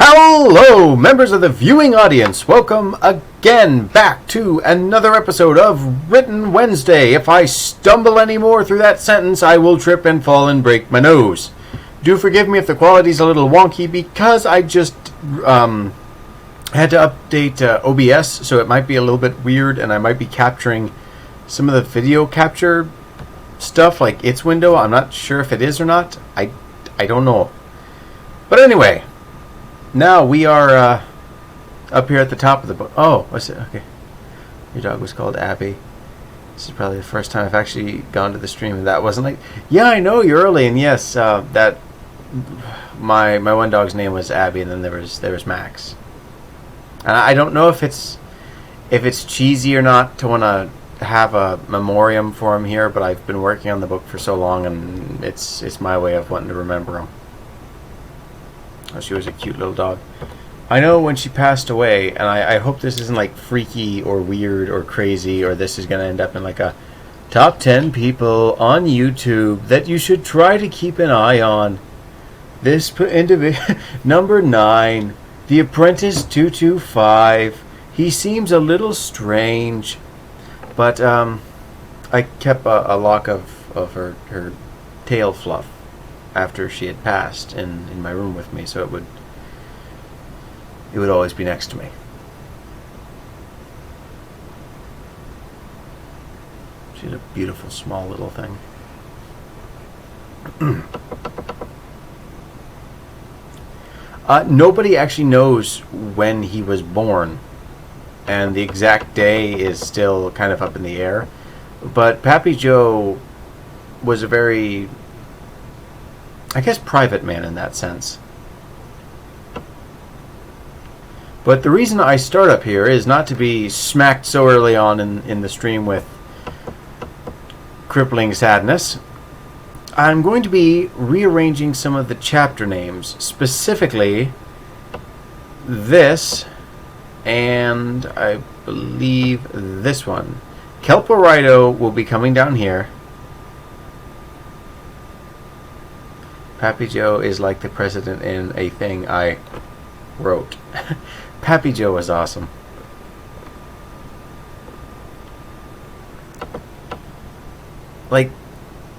Hello, members of the viewing audience. Welcome again back to another episode of Written Wednesday. If I stumble any more through that sentence, I will trip and fall and break my nose. Do forgive me if the quality's a little wonky because I just had to update OBS, so it might be a little bit weird, and I might be capturing some of the video capture stuff, like its window. I'm not sure if it is or not. I don't know. But anyway, now we are up here at the top of the book. Oh, what's it? Okay. Your dog was called Abby. This is probably the first time I've actually gone to the stream and that wasn't like, yeah, I know you're early, and yes, that my one dog's name was Abby, and then there was Max. And I don't know if it's cheesy or not to want to have a memoriam for him here, but I've been working on the book for so long, and it's my way of wanting to remember him. Oh, she was a cute little dog. I know when she passed away, and I hope this isn't like freaky or weird or crazy, or this is going to end up in like a top 10 people on YouTube that you should try to keep an eye on. This individual, number 9, The Apprentice 225. He seems a little strange, but I kept a lock of her tail fluff after she had passed in my room with me, so it would always be next to me. She's a beautiful small little thing. Nobody actually knows when he was born, and the exact day is still kind of up in the air, but Pappy Joe was a very, I guess, private man in that sense. But the reason I start up here is not to be smacked so early on in the stream with crippling sadness. I'm going to be rearranging some of the chapter names, specifically this, and I believe this one. Kelporido will be coming down here. Pappy Joe is like the president in a thing I wrote. Pappy Joe was awesome. Like,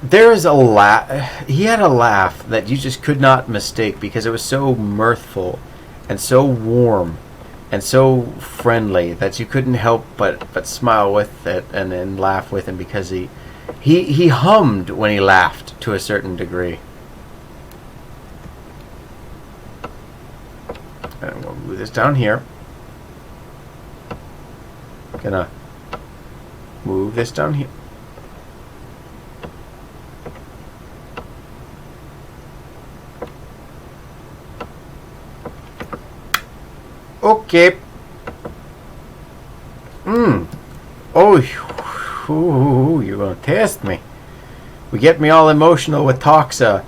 there is a laugh. He had a laugh that you just could not mistake because it was so mirthful and so warm and so friendly that you couldn't help but smile with it and laugh with him, because he hummed when he laughed to a certain degree. I'm going to move this down here. Gonna move this down here. Okay. Oh, you're gonna test me. We get me all emotional with talks of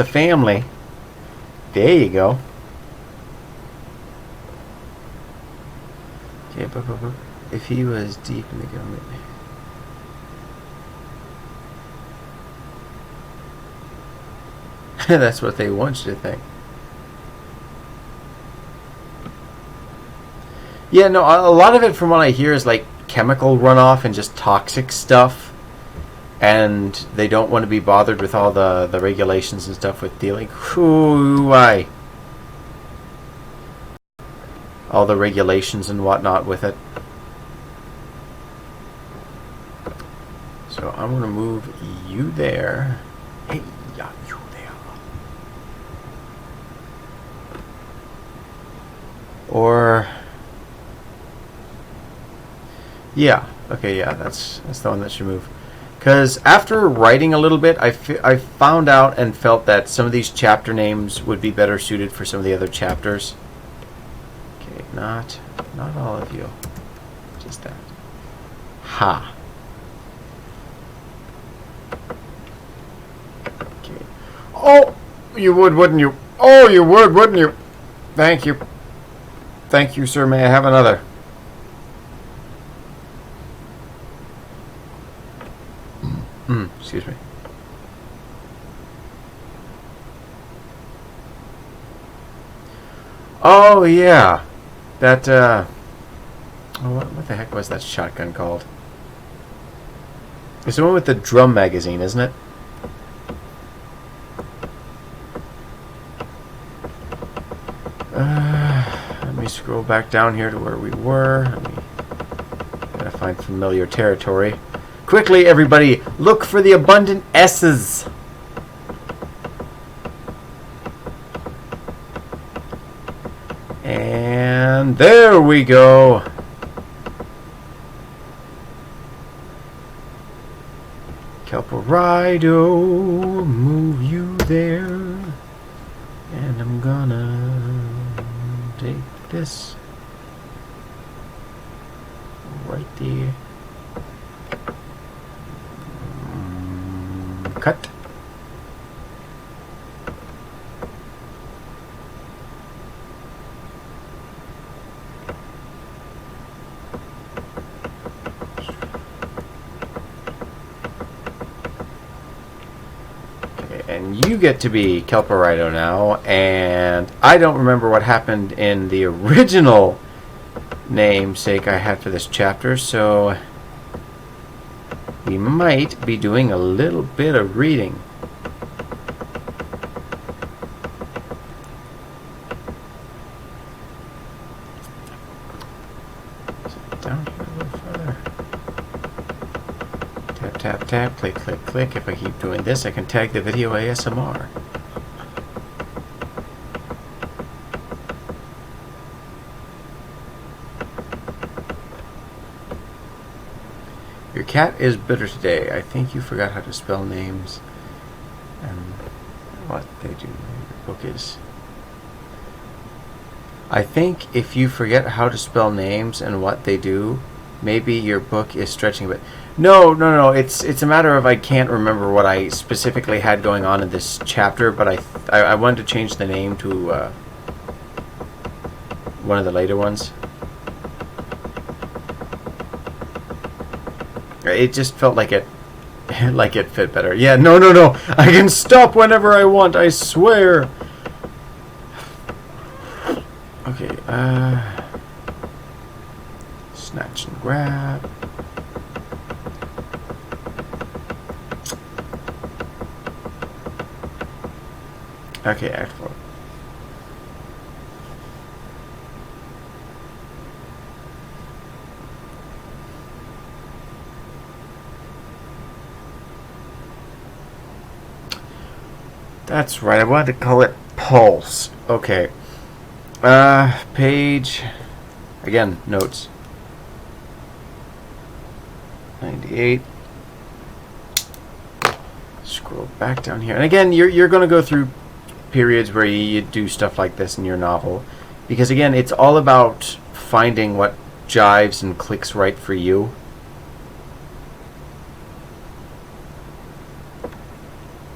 family. There you go. Okay, but if he was deep in the government, that's what they want you to think. Yeah, no, a lot of it from what I hear is like chemical runoff and just toxic stuff, and they don't want to be bothered with all the regulations and stuff with dealing. Why? All the regulations and whatnot with it. So I'm going to move you there. Hey, yeah, you there. Or, yeah, okay, yeah, that's the one that should move. Because after writing a little bit, I found out and felt that some of these chapter names would be better suited for some of the other chapters. Okay, not all of you, just that. Ha. Okay. Oh, you would, wouldn't you? Oh, you would, wouldn't you? Thank you. Thank you, sir. May I have another? Excuse me. Oh, yeah. That, oh, what the heck was that shotgun called? It's the one with the drum magazine, isn't it? Let me scroll back down here to where we were. Gotta find familiar territory. Quickly, everybody, look for the abundant S's. And there we go. Kelperido, move you there. And I'm gonna take this right there. Cut. And you get to be Kelperido now, and I don't remember what happened in the original namesake I had for this chapter, so we might be doing a little bit of reading. Down here a little further. Tap, tap, tap, click, click, click. If I keep doing this, I can tag the video ASMR. Your cat is bitter today. I think you forgot how to spell names and what they do. Your book is... I think if you forget how to spell names and what they do, maybe your book is stretching a bit. No. It's a matter of I can't remember what I specifically had going on in this chapter, but I wanted to change the name to one of the later ones. It just felt like it fit better. Yeah, no. I can stop whenever I want, I swear. Okay, snatch and grab. Okay, excellent. That's right, I wanted to call it Pulse. Okay. Page... Again, notes. 98. Scroll back down here. And again, you're going to go through periods where you do stuff like this in your novel. Because again, it's all about finding what jives and clicks right for you.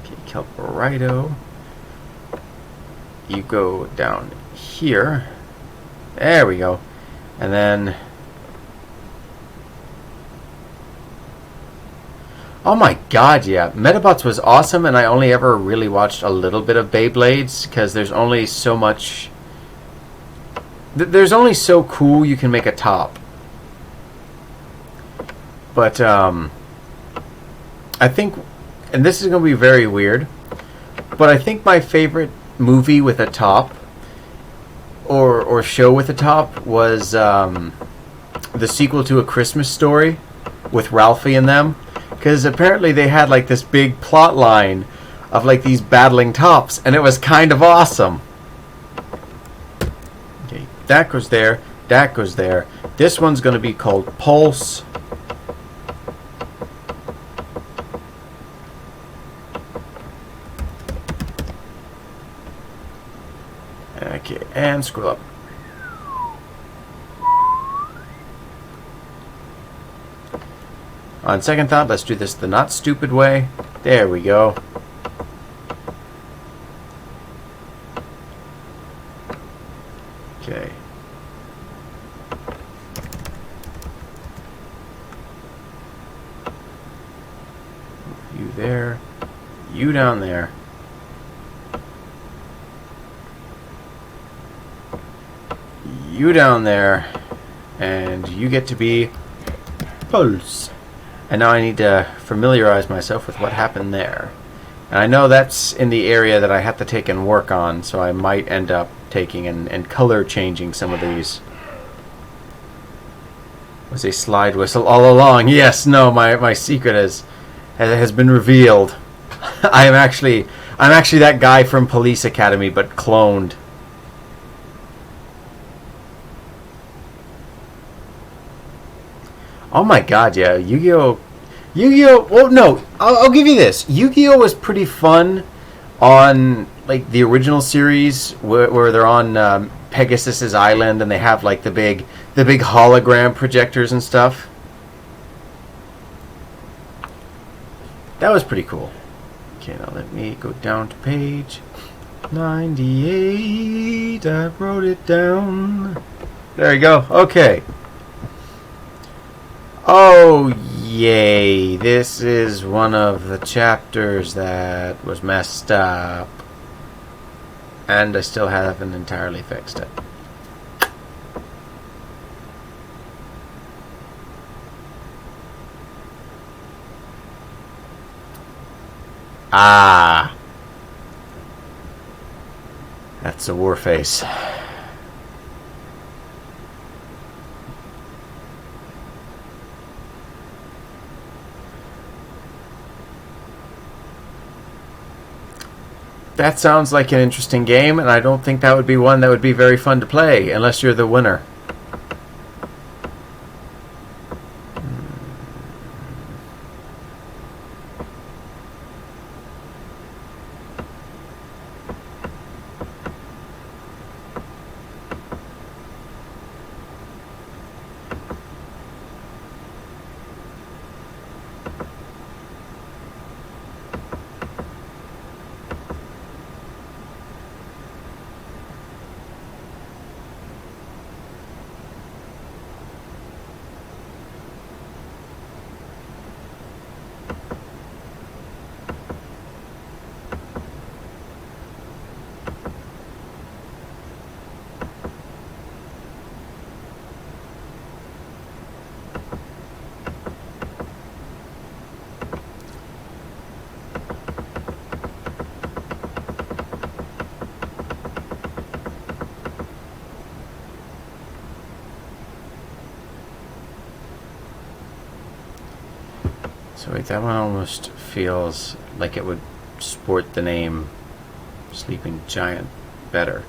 Okay, Kelperido. You go down here. There we go. And then... Oh my god, yeah. Medabots was awesome, and I only ever really watched a little bit of Beyblades, because there's only so much... There's only so cool you can make a top. But, I think... And this is going to be very weird, but I think my favorite movie with a top, or show with a top, was the sequel to A Christmas Story with Ralphie and them. Because apparently they had like this big plot line of like these battling tops, and it was kind of awesome. Okay, that goes there, that goes there. This one's going to be called Pulse. Okay, and scroll up. On second thought, let's do this the not stupid way. There we go. Okay. You there. You down there. you down there, and you get to be Pulse. And now I need to familiarize myself with what happened there. And I know that's in the area that I have to take and work on, so I might end up taking and color changing some of these. Was a slide whistle all along? Yes, no, my secret has been revealed. I'm actually that guy from Police Academy, but cloned. Oh my god, yeah, Yu-Gi-Oh! Well, no, I'll give you this. Yu-Gi-Oh! Was pretty fun on, like, the original series where they're on Pegasus's Island and they have, like, the big hologram projectors and stuff. That was pretty cool. Okay, now let me go down to page 98. I wrote it down. There you go. Okay. Oh, yay. This is one of the chapters that was messed up. And I still haven't entirely fixed it. Ah. That's a Warface. That sounds like an interesting game, and I don't think that would be one that would be very fun to play, unless you're the winner. So wait, that one almost feels like it would sport the name Sleeping Giant better.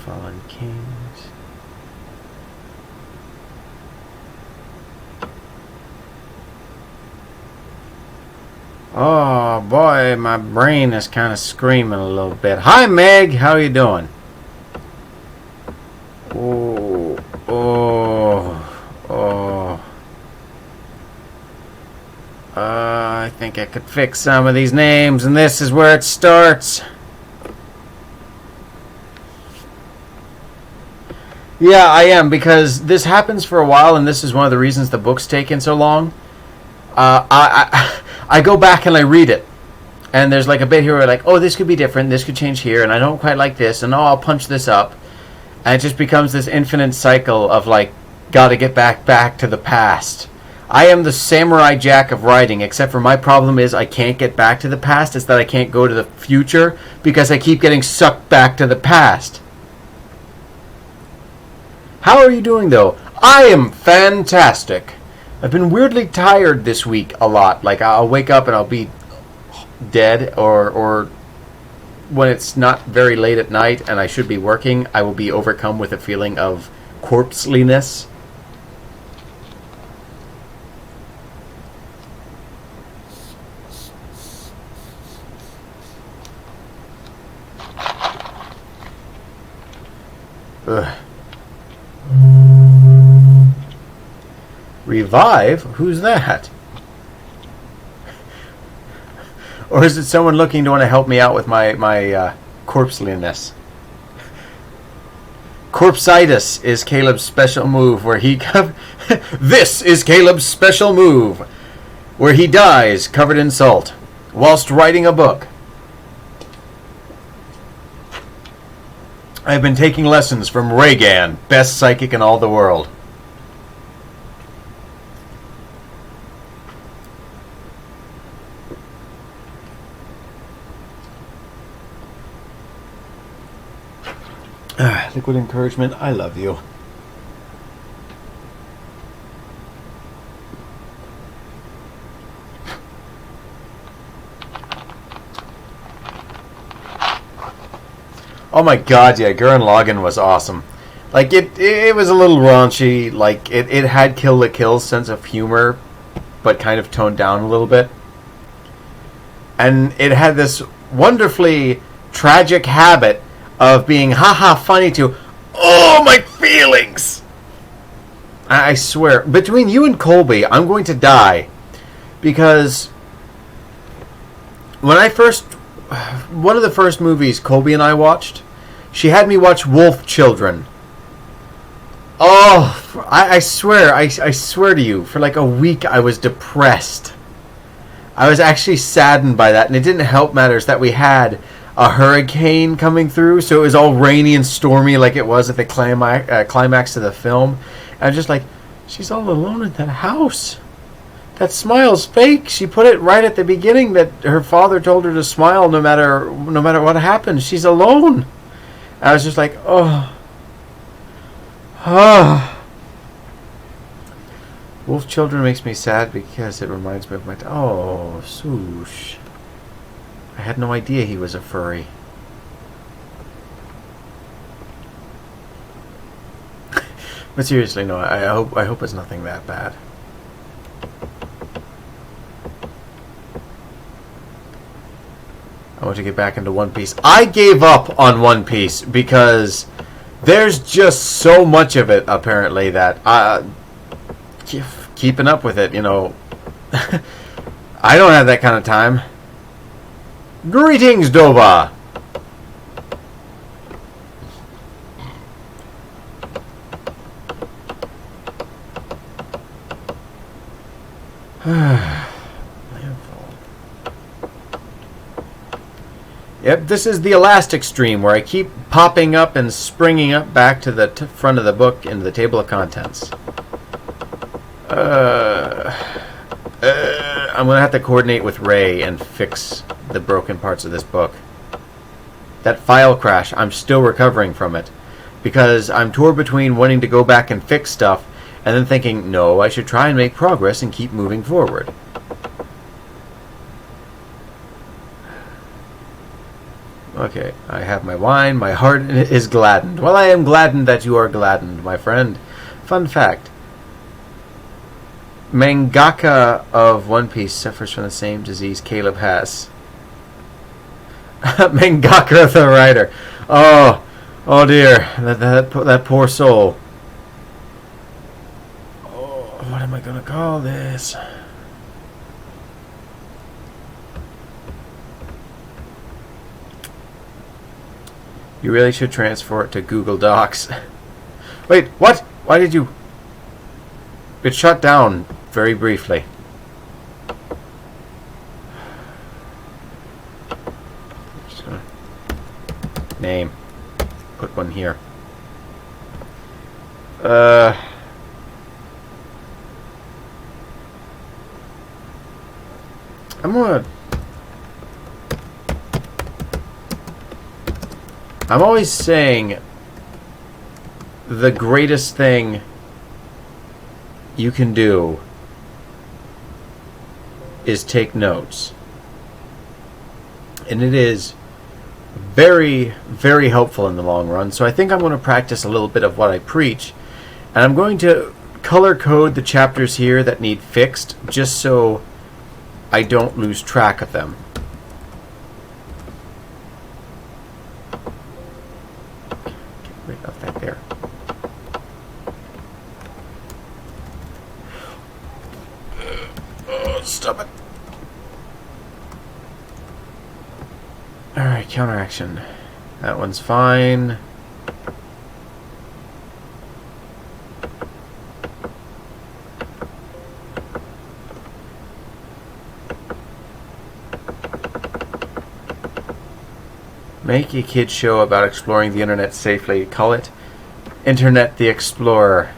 Fallen Kings. Oh boy, my brain is kind of screaming a little bit. Hi Meg, how are you doing? Oh, I think I could fix some of these names, and this is where it starts. Yeah, I am, because this happens for a while, and this is one of the reasons the book's taken so long. I go back and I read it, and there's like a bit here where like, oh, this could be different, this could change here, and I don't quite like this, and oh, I'll punch this up, and it just becomes this infinite cycle of like, gotta get back to the past. I am the Samurai Jack of writing, except for my problem is I can't get back to the past. It's that I can't go to the future because I keep getting sucked back to the past. How are you doing, though? I am fantastic. I've been weirdly tired this week a lot. Like, I'll wake up and I'll be dead, or when it's not very late at night and I should be working, I will be overcome with a feeling of corpseliness. Ugh. Revive? Who's that? Or is it someone looking to want to help me out with my corpseliness? Corpsitis is Caleb's special move where he... This is Caleb's special move where he dies covered in salt whilst writing a book. I've been taking lessons from Reagan, best psychic in all the world. Liquid encouragement, I love you. Oh my god, yeah, Gurren Lagann was awesome. Like, it was a little raunchy, like, it had Kill la Kill's sense of humor, but kind of toned down a little bit. And it had this wonderfully tragic habit of being haha funny to, oh, my feelings! I swear, between you and Colby, I'm going to die. Because when I first... One of the first movies Colby and I watched, she had me watch Wolf Children. Oh, I swear, I swear to you, for like a week I was depressed. I was actually saddened by that, and it didn't help matters that we had a hurricane coming through, so it was all rainy and stormy like it was at the climax of the film. And I was just like, she's all alone in that house. That smile's fake. She put it right at the beginning that her father told her to smile no matter what happened. She's alone. I was just like, oh. Wolf Children makes me sad because it reminds me of my... Oh, Swoosh. I had no idea he was a furry. But seriously, no, I hope it's nothing that bad. I want to get back into One Piece. I gave up on One Piece because there's just so much of it, apparently, that keeping up with it, you know, I don't have that kind of time. Greetings, Dova! Yep, this is the elastic stream where I keep popping up and springing up back to the front of the book into the table of contents. I'm going to have to coordinate with Ray and fix the broken parts of this book. That file crash, I'm still recovering from it. Because I'm torn between wanting to go back and fix stuff and then thinking, no, I should try and make progress and keep moving forward. Okay, I have my wine, my heart is gladdened. Well, I am gladdened that you are gladdened, my friend. Fun fact. Mangaka of One Piece suffers from the same disease Caleb has. Mangaka the writer. Oh dear, that poor soul. Oh, what am I gonna call this? You really should transfer it to Google Docs. Wait, what? Why did you... It shut down very briefly. Just gonna... Name. Put one here. I'm always saying the greatest thing you can do is take notes. And it is very, very helpful in the long run. So I think I'm going to practice a little bit of what I preach. And I'm going to color code the chapters here that need fixed just so I don't lose track of them. Get rid of that there. Oh, stop it. Alright, counteraction. That one's fine. Make a kid show about exploring the internet safely. Call it Internet the Explorer.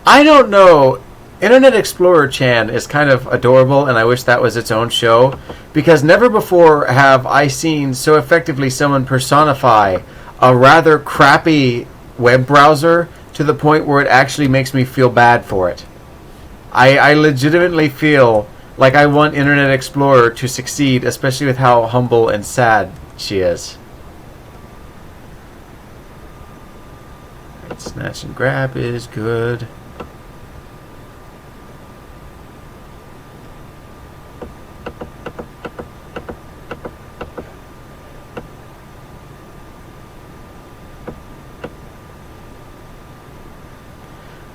I don't know. Internet Explorer Chan is kind of adorable, and I wish that was its own show, because never before have I seen so effectively someone personify a rather crappy web browser to the point where it actually makes me feel bad for it. I legitimately feel like I want Internet Explorer to succeed, especially with how humble and sad she is. Right, snatch and grab is good.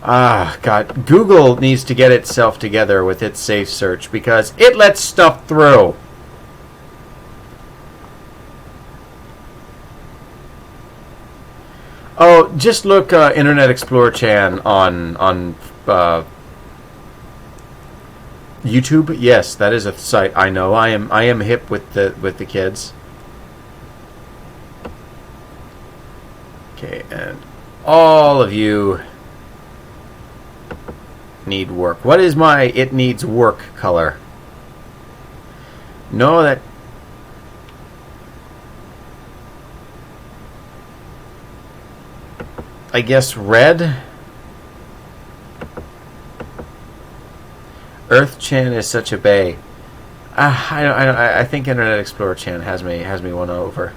Ah, God. Google needs to get itself together with its safe search because it lets stuff through. Oh, just look Internet Explorer Chan on YouTube. Yes, that is a site I know. I am hip with the kids. Okay, and all of you need work. What is my it needs work color? No, that I guess red. Earth Chan is such a bae. I think Internet Explorer Chan has me won over.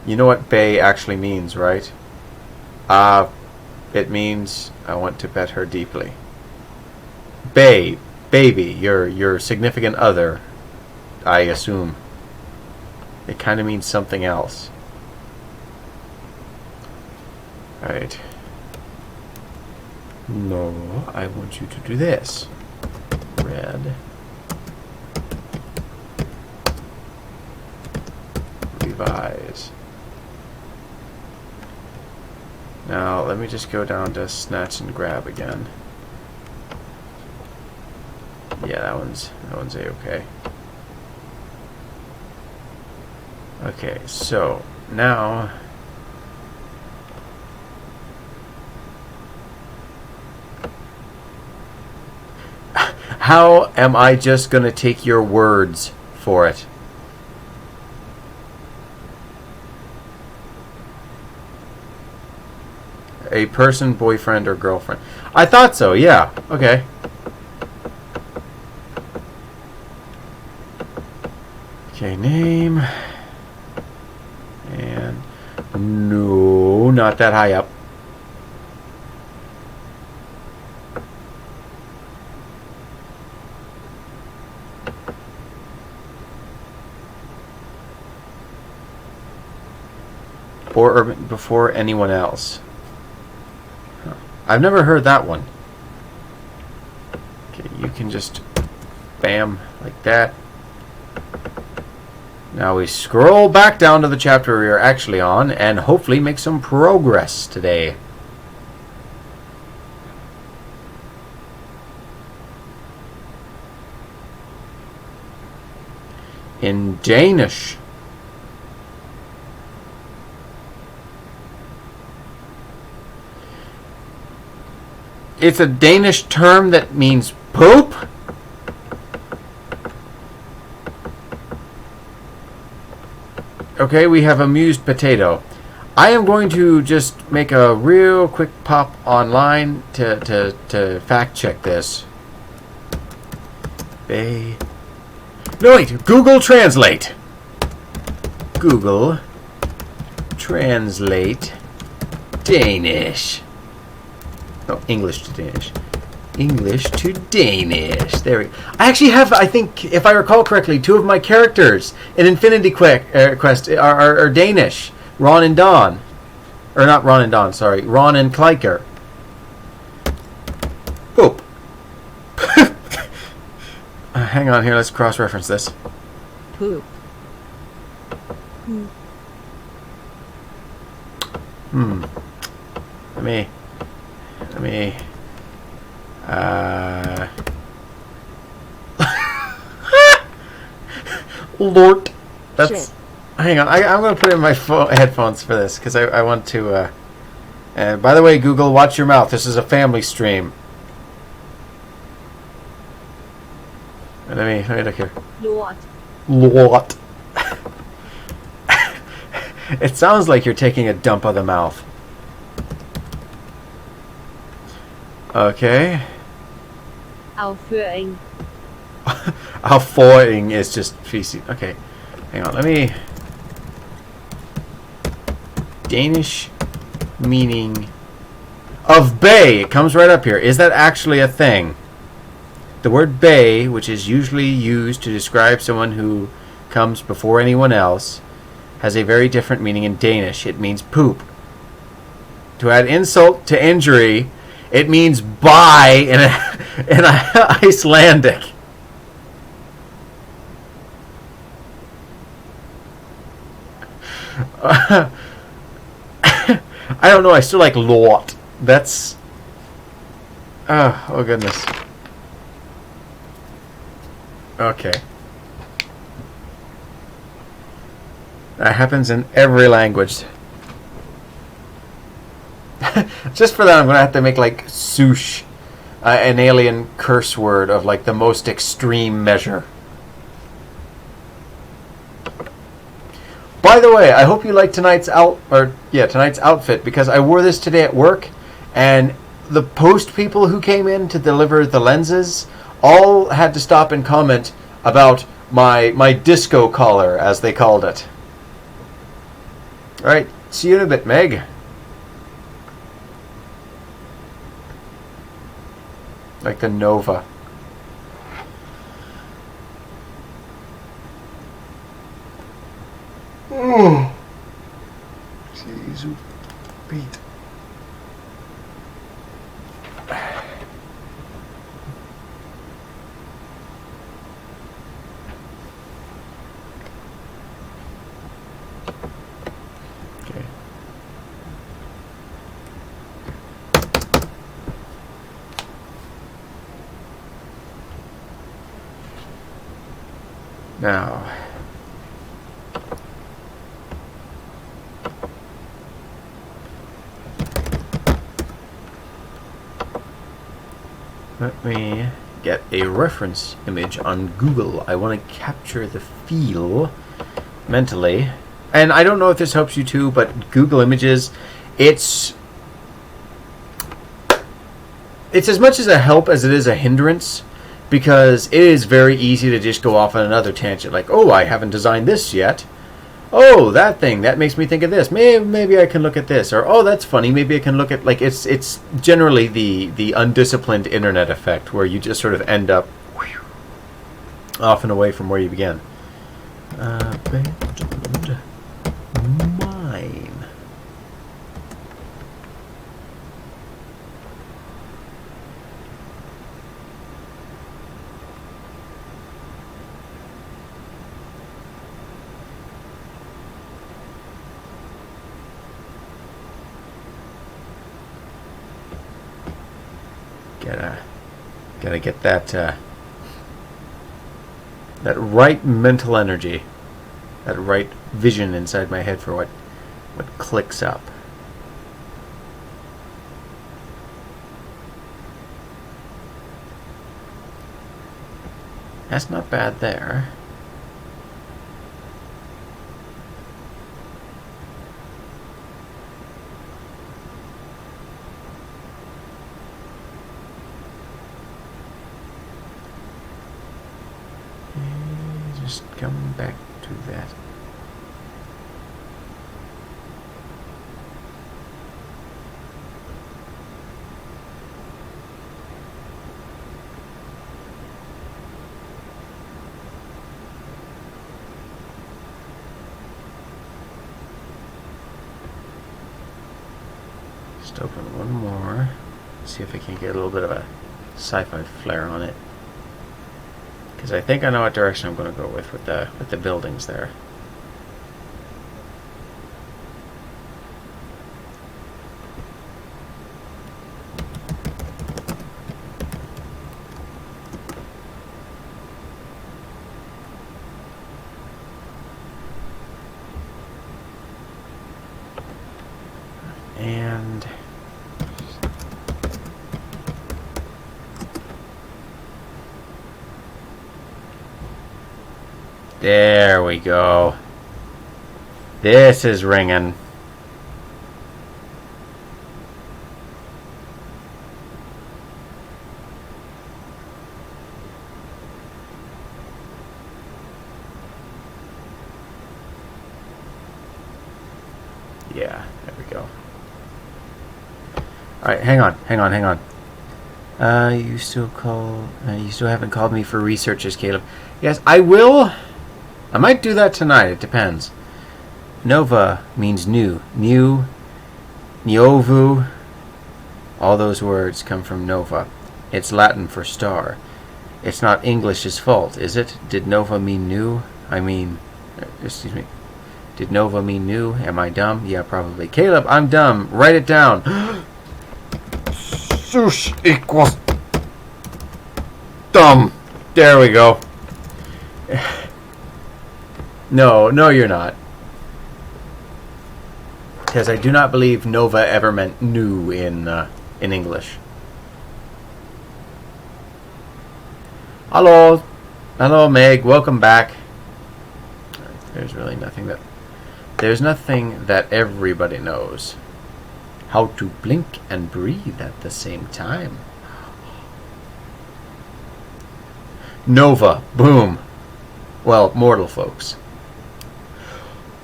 You know what bae actually means, right? It means I want to pet her deeply. Bae, baby, your significant other, I assume. It kind of means something else. Alright. No, I want you to do this. Red. Revise. Now, let me just go down to snatch and grab again. Yeah, that one's A-okay. Okay, so now how am I just gonna take your words for it? A person, boyfriend, or girlfriend. I thought so, yeah. Okay. Okay, name. And no, not that high up. Or before anyone else. Huh. I've never heard that one. Okay, you can just bam like that. Now we scroll back down to the chapter we are actually on and hopefully make some progress today. In Danish. It's a Danish term that means poop? Okay, we have amused potato. I am going to just make a real quick pop online to fact check this. No wait, Google Translate. Google Translate Danish. Oh, English to Danish. English to Danish. There we go. I actually have, I think, if I recall correctly, two of my characters in Infinity Quest are Danish. Ron and Dawn. Or not Ron and Don, sorry. Ron and Kleiker. Poop. Hang on here, let's cross-reference this. Poop. Let me... Lord. That's... Shit. Hang on, I'm going to put in my headphones for this, because I want to... And by the way, Google, watch your mouth. This is a family stream. Let me look here. Lot. It sounds like you're taking a dump of the mouth. Okay. Aufführung. Aufführung is just feces. Okay. Hang on, let me... Danish meaning of bay. It comes right up here. Is that actually a thing? The word bay, which is usually used to describe someone who comes before anyone else, has a very different meaning in Danish. It means poop. To add insult to injury, it means bye in Icelandic. I don't know. I still like lot. That's... oh goodness. Okay. That happens in every language. Just for that, I'm going to have to make like SOOSH an alien curse word of like the most extreme measure. By the way, I hope you like tonight's outfit, because I wore this today at work, and the post people who came in to deliver the lenses all had to stop and comment about my disco collar, as they called it. Alright, see you in a bit, Meg. Like the Nova. Oh. Jeez, Pete. Okay. Now, let me get a reference image on Google. I want to capture the feel mentally. And I don't know if this helps you too, but Google Images, it's as much as a help as it is a hindrance, because it is very easy to just go off on another tangent. Like, oh, I haven't designed this yet. Oh, that thing, that makes me think of this. Maybe I can look at this. Or, oh, that's funny. Maybe I can look at... Like, it's generally the undisciplined internet effect, where you just sort of end up off and away from where you began. Abandoned mine. Gotta get that that right mental energy, that right vision inside my head for what clicks up. That's not bad there. Just come back to that. Just open one more. See if I can get a little bit of a sci-fi flair on it. Because I think I know what direction I'm going to go with the buildings there. And there we go. This is ringing. Yeah, there we go. All right, hang on. You still haven't called me for researches, Caleb. Yes, I will. I might do that tonight. It depends. Nova means new. New, Niovu. All those words come from Nova. It's Latin for star. It's not English's fault, is it? Did Nova mean new? Excuse me. Did Nova mean new? Am I dumb? Yeah, probably. Caleb, I'm dumb. Write it down. SOOSH equals dumb. There we go. No, you're not. Because I do not believe Nova ever meant new in English. Hello, Meg. Welcome back. There's nothing that everybody knows. How to blink and breathe at the same time. Nova. Boom. Well, mortal folks.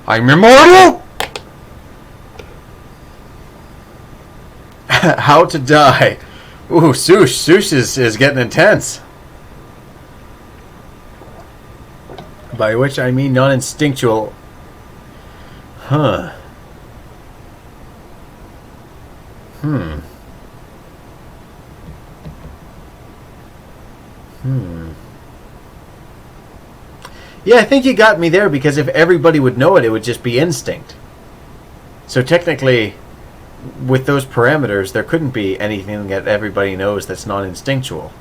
I'm immortal! How to die. Ooh, SOOSH. SOOSH is getting intense. By which I mean non-instinctual. Huh. Yeah, I think you got me there, because if everybody would know it, it would just be instinct. So technically, with those parameters, there couldn't be anything that everybody knows that's non-instinctual.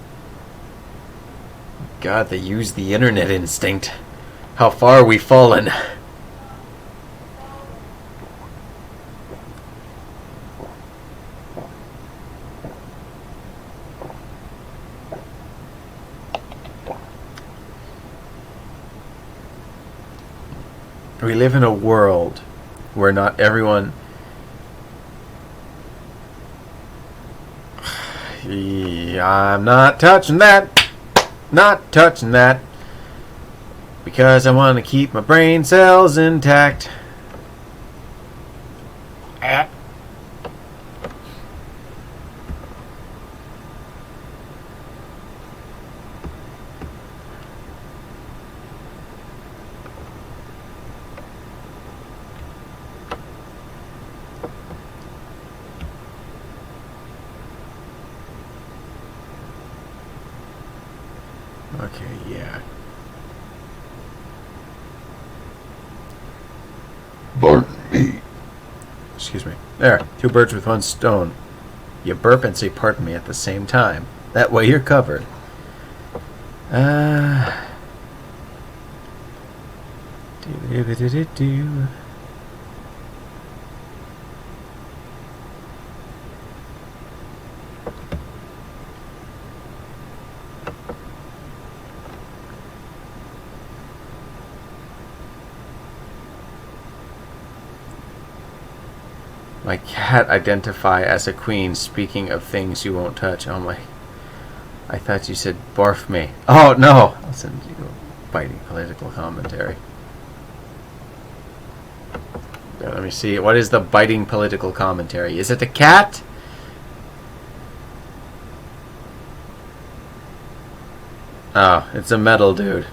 God, they use the internet instinct. How far we've fallen. We live in a world where not everyone... Yeah, I'm not touching that. Not touching that. Because I want to keep my brain cells intact. Okay, yeah. Pardon me. Excuse me. There, two birds with one stone. You burp and say pardon me at the same time. That way you're covered. Do. My cat identify as a queen, speaking of things you won't touch. Oh my. I thought you said barf me. Oh no! I'll send you a biting political commentary. Yeah, let me see. What is the biting political commentary? Is it a cat? Oh, it's a metal dude.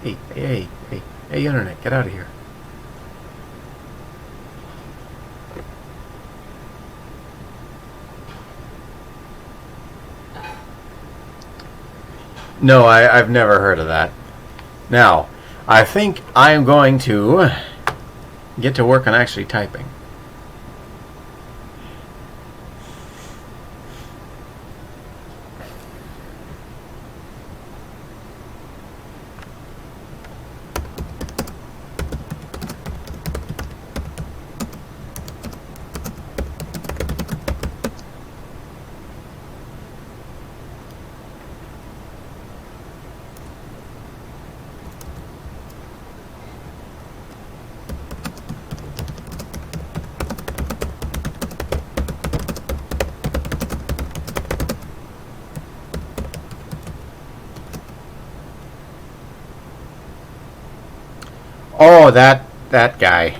Hey, internet, get out of here. No, I've never heard of that. Now, I think I am going to get to work on actually typing. Oh, that guy.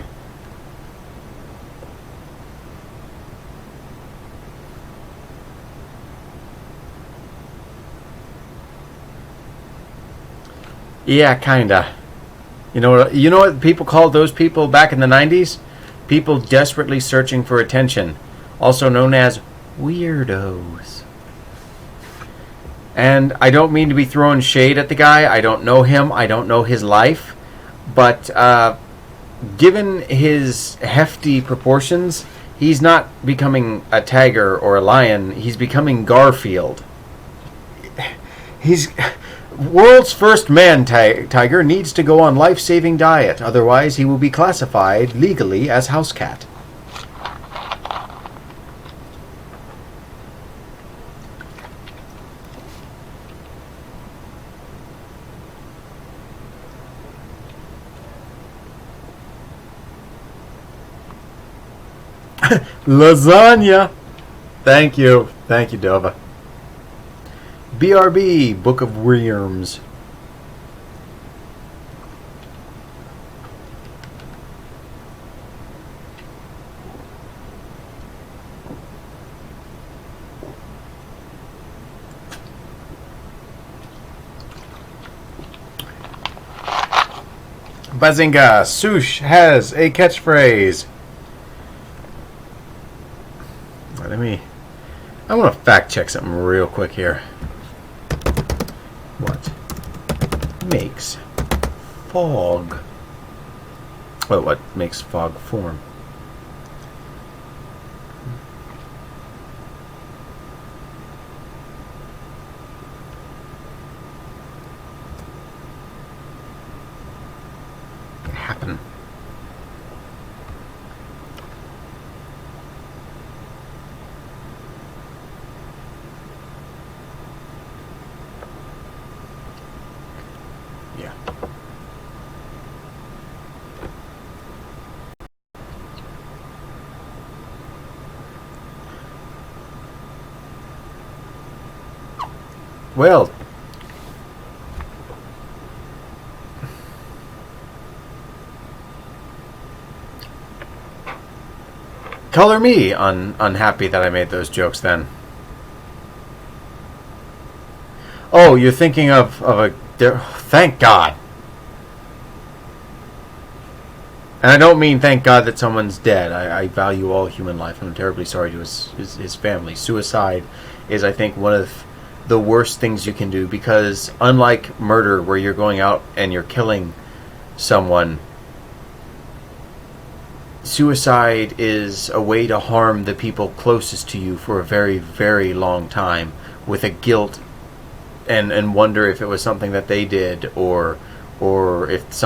Yeah, kinda. You know what people called those people back in the 90s? People desperately searching for attention, also known as weirdos. And I don't mean to be throwing shade at the guy. I don't know him. I don't know his life. But given his hefty proportions, he's not becoming a tiger or a lion. He's becoming Garfield. He's world's first man tiger needs to go on life-saving diet. Otherwise, he will be classified legally as house cat. Lasagna. Thank you, Dova. BRB, Book of Worms. Bazinga, SOOSH has a catchphrase. I want to fact check something real quick here. What makes fog? Well, what makes fog form? Happen. Yeah. Well, color me unhappy that I made those jokes then. Oh, you're thinking of a... Thank God. And I don't mean thank God that someone's dead. I value all human life. I'm terribly sorry to his family. Suicide is, I think, one of the worst things you can do, because unlike murder, where you're going out and you're killing someone, suicide is a way to harm the people closest to you for a very, very long time, with a guilt and wonder if it was something that they did, or if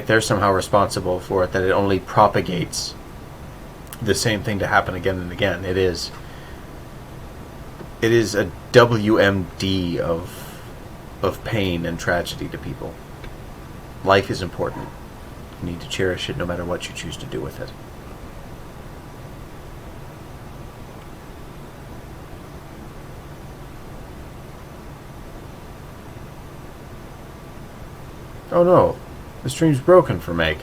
they're somehow responsible for it, that it only propagates the same thing to happen again and again. It is a WMD of pain and tragedy to people. Life is important. You need to cherish it no matter what you choose to do with it. Oh no, the stream's broken for Meg.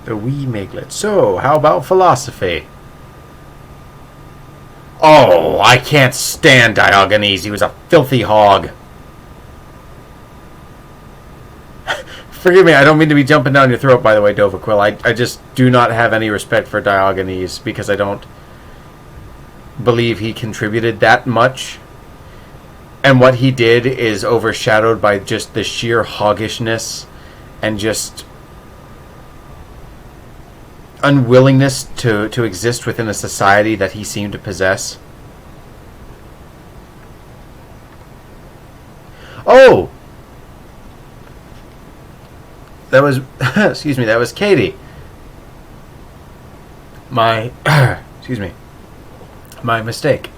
The wee Miglet. So, how about philosophy? Oh, I can't stand Diogenes. He was a filthy hog. Forgive me, I don't mean to be jumping down your throat, by the way, Dovaquil. I just do not have any respect for Diogenes because I don't believe he contributed that much. And what he did is overshadowed by just the sheer hoggishness and just unwillingness to exist within a society that he seemed to possess. Oh! That was, excuse me, that was Katie. My, excuse me, my mistake.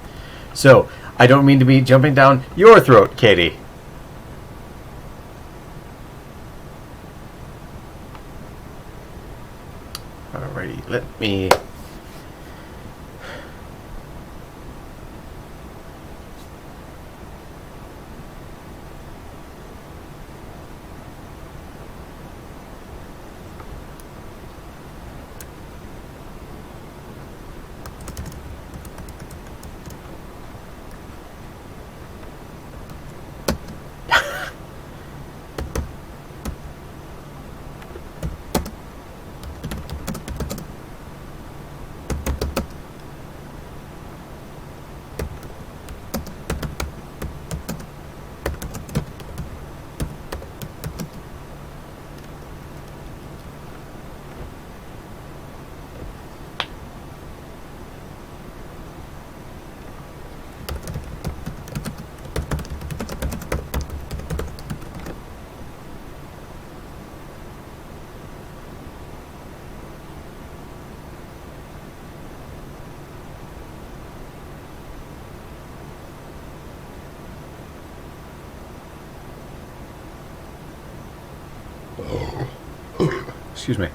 So, I don't mean to be jumping down your throat, Katie. Alrighty, let me... Excuse me.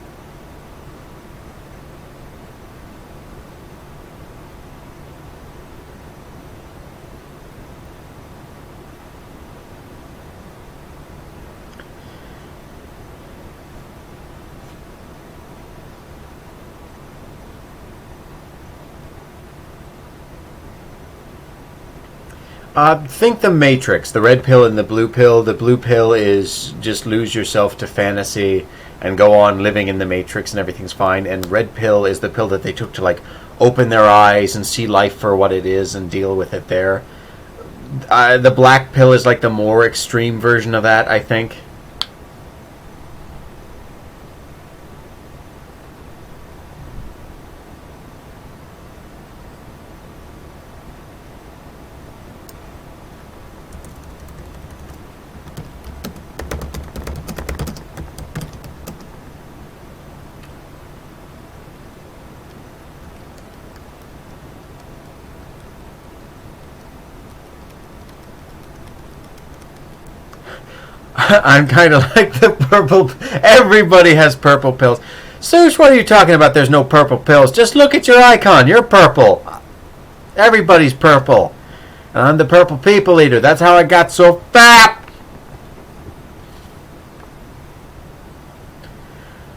Think the Matrix, the red pill and the blue pill. The blue pill is just lose yourself to fantasy and go on living in the Matrix and everything's fine. And red pill is the pill that they took to like open their eyes and see life for what it is and deal with it there. The black pill is like the more extreme version of that, I think. I'm kind of like the purple... Everybody has purple pills. Soosh, what are you talking about? There's no purple pills. Just look at your icon. You're purple. Everybody's purple. And I'm the purple people eater. That's how I got so fat.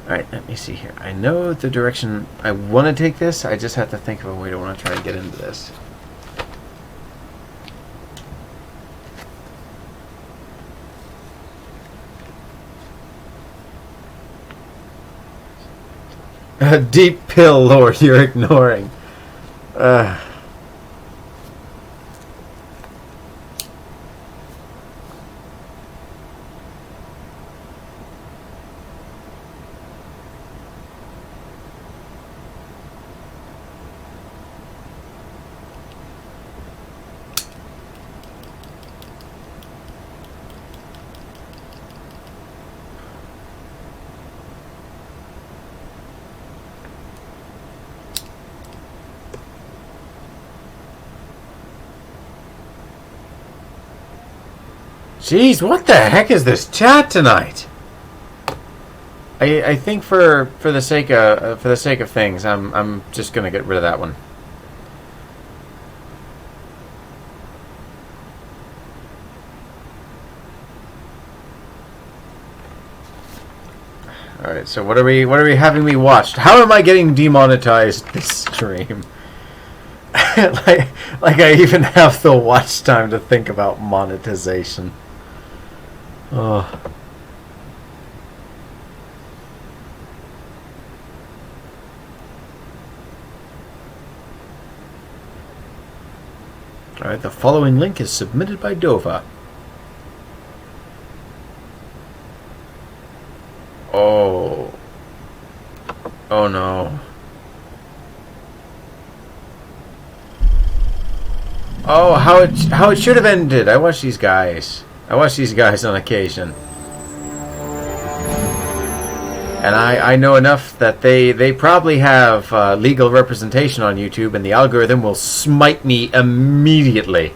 Alright, let me see here. I know the direction I want to take this. I just have to think of a way to want to try and get into this. A deep pill, Lord, you're ignoring. Jeez, what the heck is this chat tonight? I think for the sake of things, I'm just gonna get rid of that one. Alright, so what are we having me watch? How am I getting demonetized this stream? like I even have the watch time to think about monetization. Oh. Alright, the following link is submitted by Dova. Oh. Oh no. Oh, how it should have ended. I watch these guys. I watch these guys on occasion. And I know enough that they probably have legal representation on YouTube, and the algorithm will smite me immediately.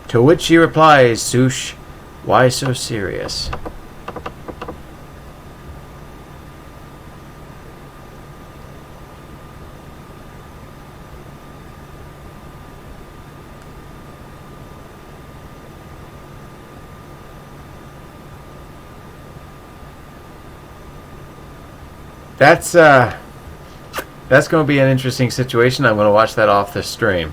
To which she replies, "Swoosh, why so serious?" That's going to be an interesting situation. I'm going to watch that off the stream.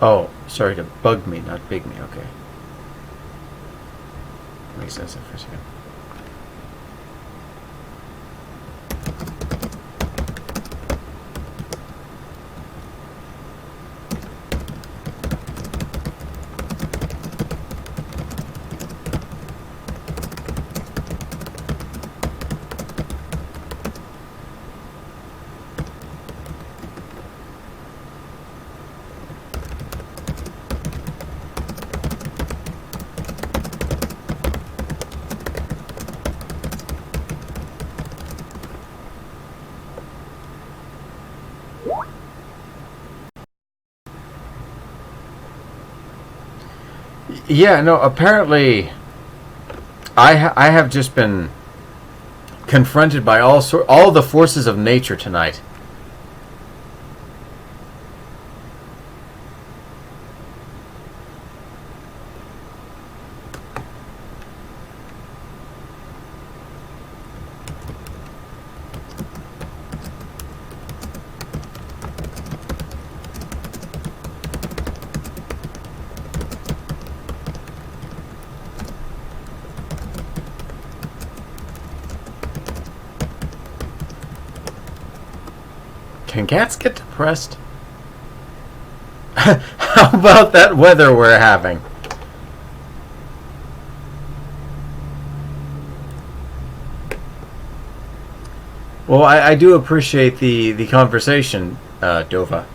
Oh, sorry, to bug me, not big me. Okay. Makes sense at first, yeah. Yeah, no, apparently I have just been confronted by all the forces of nature tonight. Can cats get depressed? How about that weather we're having? Well, I do appreciate the conversation, Dova.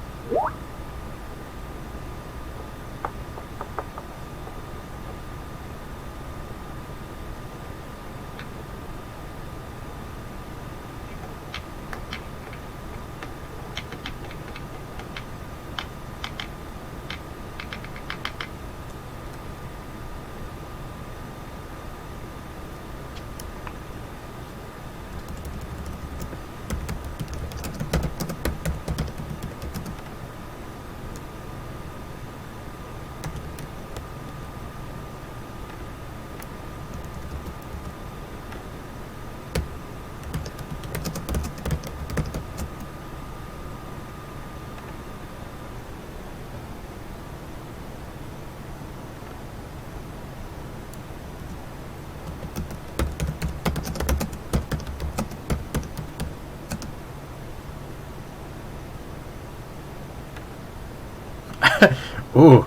Ooh.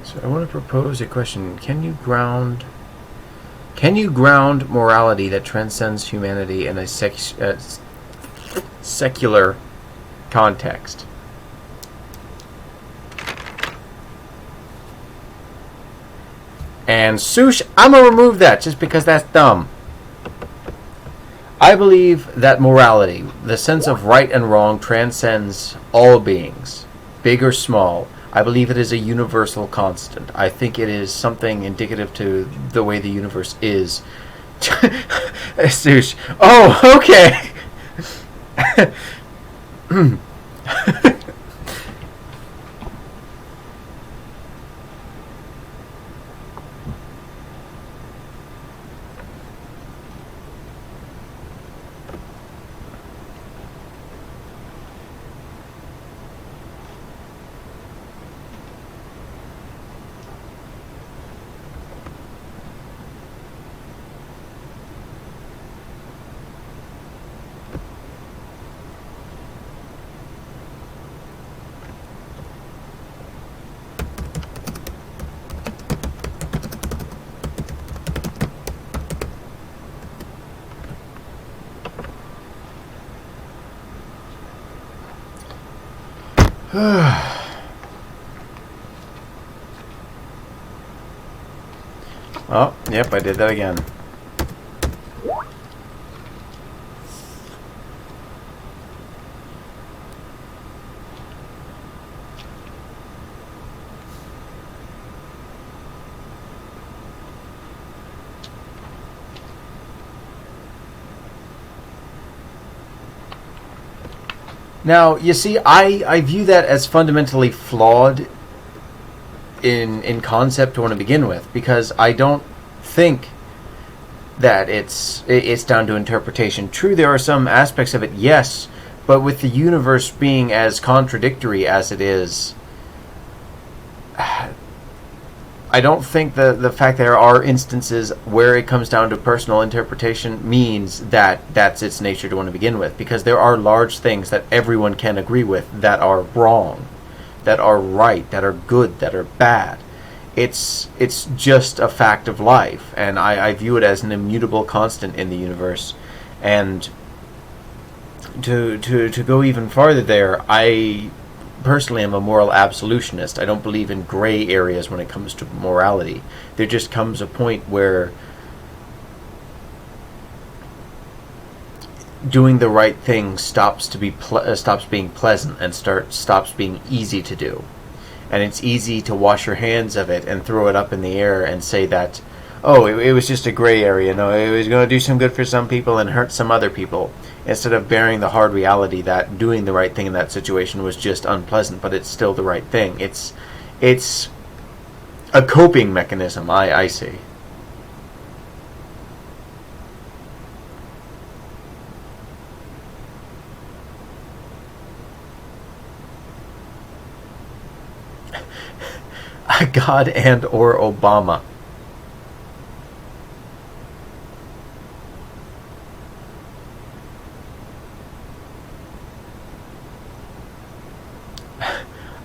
So I want to propose a question. Can you ground morality that transcends humanity in a secular context? And SOOSH, I'm going to remove that just because that's dumb. I believe that morality, the sense of right and wrong, transcends all beings, big or small. I believe it is a universal constant. I think it is something indicative to the way the universe is. SOOSH. Oh, okay. Oh, yep, I did that again. Now, you see, I view that as fundamentally flawed in concept to want to begin with, because I don't think that it's down to interpretation. True, there are some aspects of it, yes, but with the universe being as contradictory as it is, I don't think the fact there are instances where it comes down to personal interpretation means that that's its nature to want to begin with, because there are large things that everyone can agree with that are wrong, that are right, that are good, that are bad. It's just a fact of life, and I view it as an immutable constant in the universe. And to go even farther there, I personally am a moral absolutionist. I don't believe in gray areas when it comes to morality. There just comes a point where doing the right thing stops being pleasant and stops being easy to do. And it's easy to wash your hands of it and throw it up in the air and say that, oh, it was just a gray area. No, it was going to do some good for some people and hurt some other people, instead of bearing the hard reality that doing the right thing in that situation was just unpleasant, but it's still the right thing. It's a coping mechanism, I see. God and or Obama.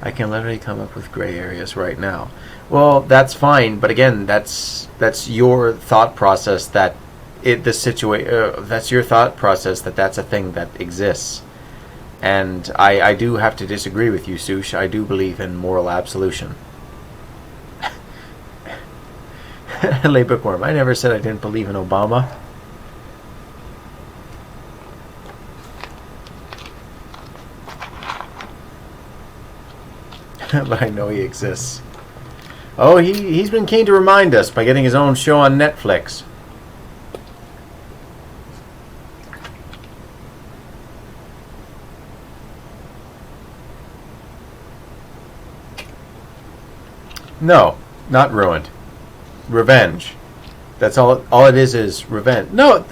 I can literally come up with gray areas right now. Well, that's fine, but again, that's your thought process that that's your thought process that's a thing that exists. And I do have to disagree with you, SOOSH. I do believe in moral absolution. Lay Bookworm, I never said I didn't believe in Obama. But I know he exists. Oh, he's been keen to remind us by getting his own show on Netflix. No, not ruined. Revenge. That's all it is revenge. No,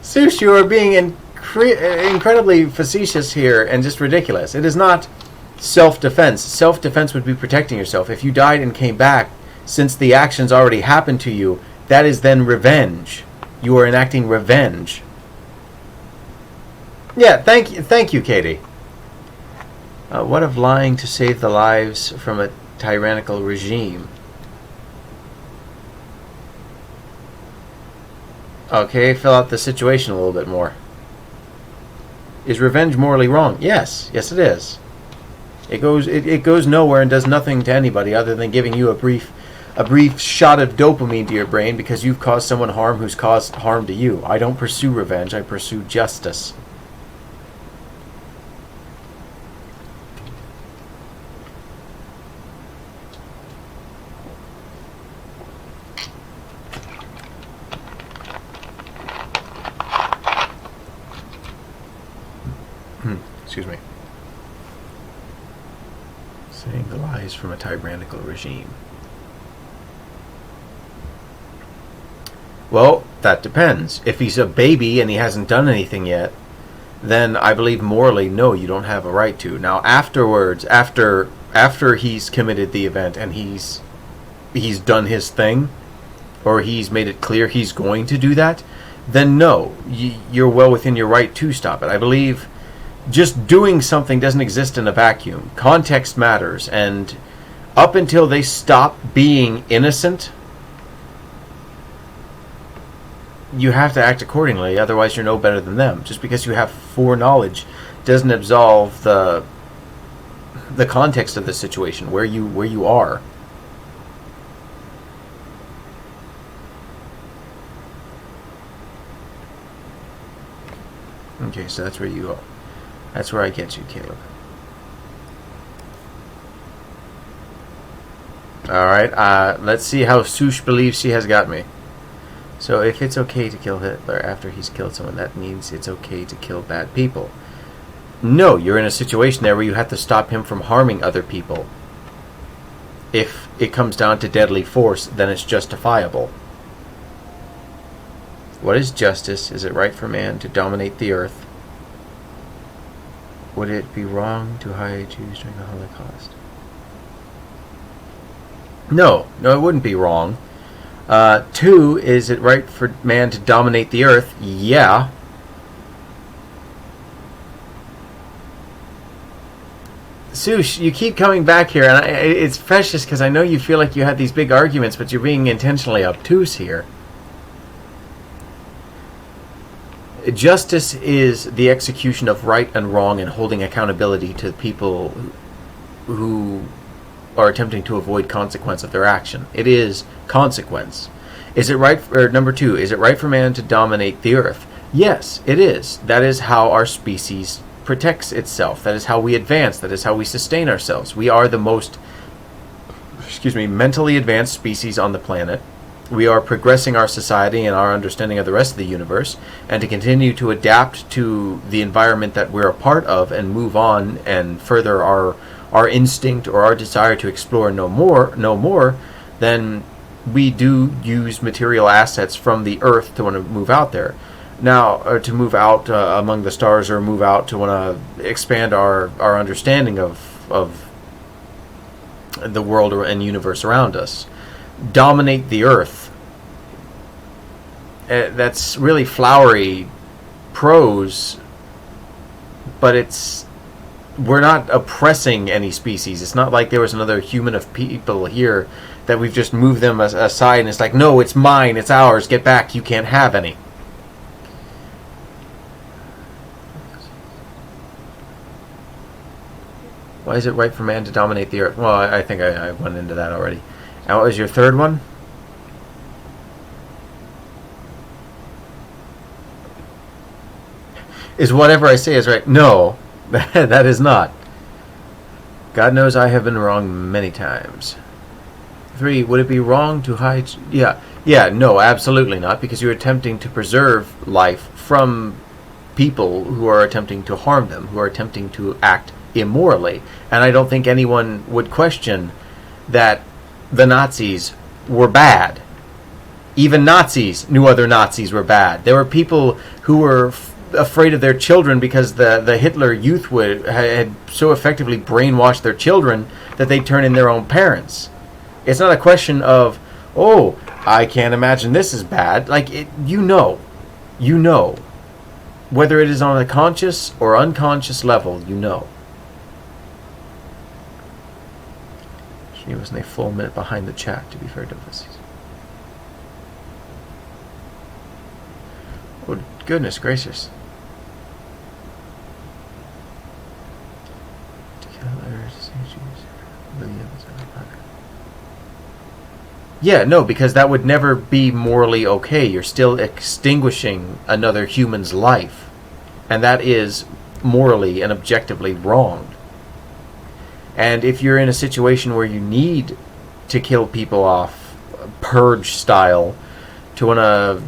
SOOSH, you are being incredibly facetious here and just ridiculous. It is not self-defense. Self-defense would be protecting yourself. If you died and came back, since the actions already happened to you, that is then revenge. You are enacting revenge. Yeah, thank you, Katie. What of lying to save the lives from a tyrannical regime? Okay, fill out the situation a little bit more. Is revenge morally wrong? Yes, it is. It goes nowhere and does nothing to anybody other than giving you a brief shot of dopamine to your brain because you've caused someone harm who's caused harm to you. I don't pursue revenge, I pursue justice. Excuse me. Saying the lies from a tyrannical regime. Well, that depends. If he's a baby and he hasn't done anything yet, then I believe morally, no, you don't have a right to. Now, afterwards, after he's committed the event and he's done his thing, or he's made it clear he's going to do that, then no, you're well within your right to stop it. I believe just doing something doesn't exist in a vacuum. Context matters, and up until they stop being innocent, you have to act accordingly, otherwise you're no better than them. Just because you have foreknowledge doesn't absolve the context of the situation, where you are. Okay, so that's where you go. That's where I get you, Caleb. Alright, let's see how SOOSH believes she has got me. So if it's okay to kill Hitler after he's killed someone, that means it's okay to kill bad people. No, you're in a situation there where you have to stop him from harming other people. If it comes down to deadly force, then it's justifiable. What is justice? Is it right for man to dominate the earth? Would it be wrong to hide Jews during the Holocaust? No, it wouldn't be wrong. 2, is it right for man to dominate the earth? Yeah. SOOSH, you keep coming back here, and it's precious because I know you feel like you had these big arguments, but you're being intentionally obtuse here. Justice is the execution of right and wrong and holding accountability to people who are attempting to avoid consequence of their action. It is consequence. Is it right, or number 2, is it right for man to dominate the earth? Yes, it is. That is how our species protects itself. That is how we advance. That is how we sustain ourselves. We are the most, mentally advanced species on the planet. We are progressing our society and our understanding of the rest of the universe, and to continue to adapt to the environment that we're a part of and move on and further our instinct or our desire to explore no more, then we do use material assets from the earth to want to move out there. Now, or to move out among the stars, or move out to want to expand our understanding of the world and universe around us. Dominate the earth. That's really flowery prose, but we're not oppressing any species. It's not like there was another human of people here that we've just moved them aside and it's like, no, it's mine, it's ours, get back, you can't have any. Why is it right for man to dominate the earth? Well, I think I went into that already. And what was your third one? Is whatever I say is right? No, that is not. God knows I have been wrong many times. 3. Would it be wrong to hide... Yeah, no, absolutely not, because you're attempting to preserve life from people who are attempting to harm them, who are attempting to act immorally. And I don't think anyone would question that the Nazis were bad. Even Nazis knew other Nazis were bad. There were people who were afraid of their children because the Hitler Youth had so effectively brainwashed their children that they'd turn in their own parents. It's not a question of, oh, I can't imagine this is bad. Like, you know. Whether it is on a conscious or unconscious level, you know. She wasn't a full minute behind the chat, to be fair to us. Oh, goodness gracious. Yeah, no, because that would never be morally okay. You're still extinguishing another human's life. And that is morally and objectively wrong. And if you're in a situation where you need to kill people off, purge style, to want to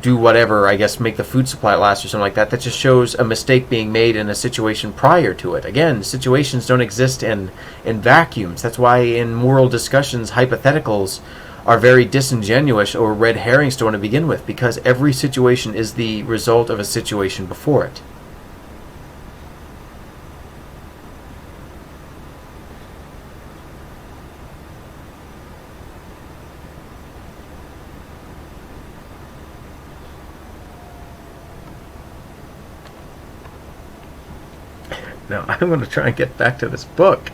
do whatever, I guess, make the food supply last or something like that, that just shows a mistake being made in a situation prior to it. Again, situations don't exist in vacuums. That's why in moral discussions, hypotheticals are very disingenuous or red herrings to want to begin with, because every situation is the result of a situation before it. Now, I'm going to try and get back to this book.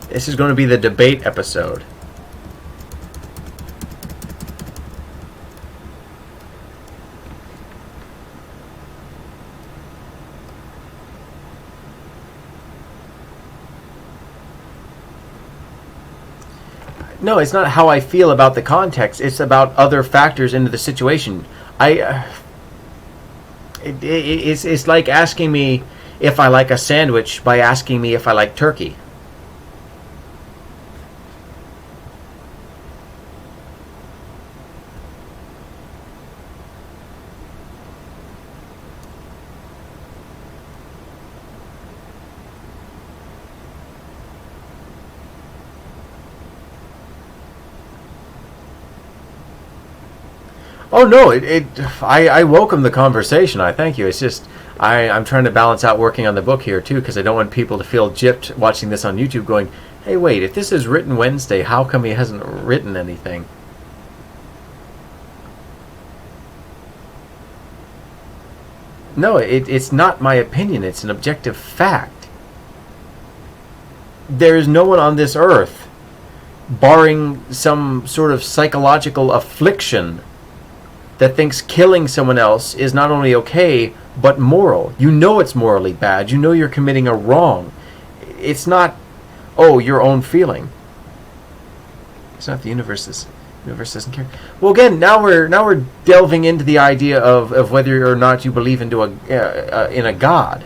This is going to be the debate episode. No, it's not how I feel about the context. It's about other factors into the situation. It's like asking me if I like a sandwich by asking me if I like turkey. Oh no! I welcome the conversation. I thank you. It's just I'm trying to balance out working on the book here too, because I don't want people to feel gypped watching this on YouTube, going, "Hey, wait! If this is written Wednesday, how come he hasn't written anything?" No, it's not my opinion. It's an objective fact. There is no one on this earth, barring some sort of psychological affliction, that thinks killing someone else is not only okay, but moral. You know it's morally bad. You know you're committing a wrong. It's not, oh, your own feeling. It's not the universe doesn't care. Well, again, now we're delving into the idea of whether or not you believe in a god.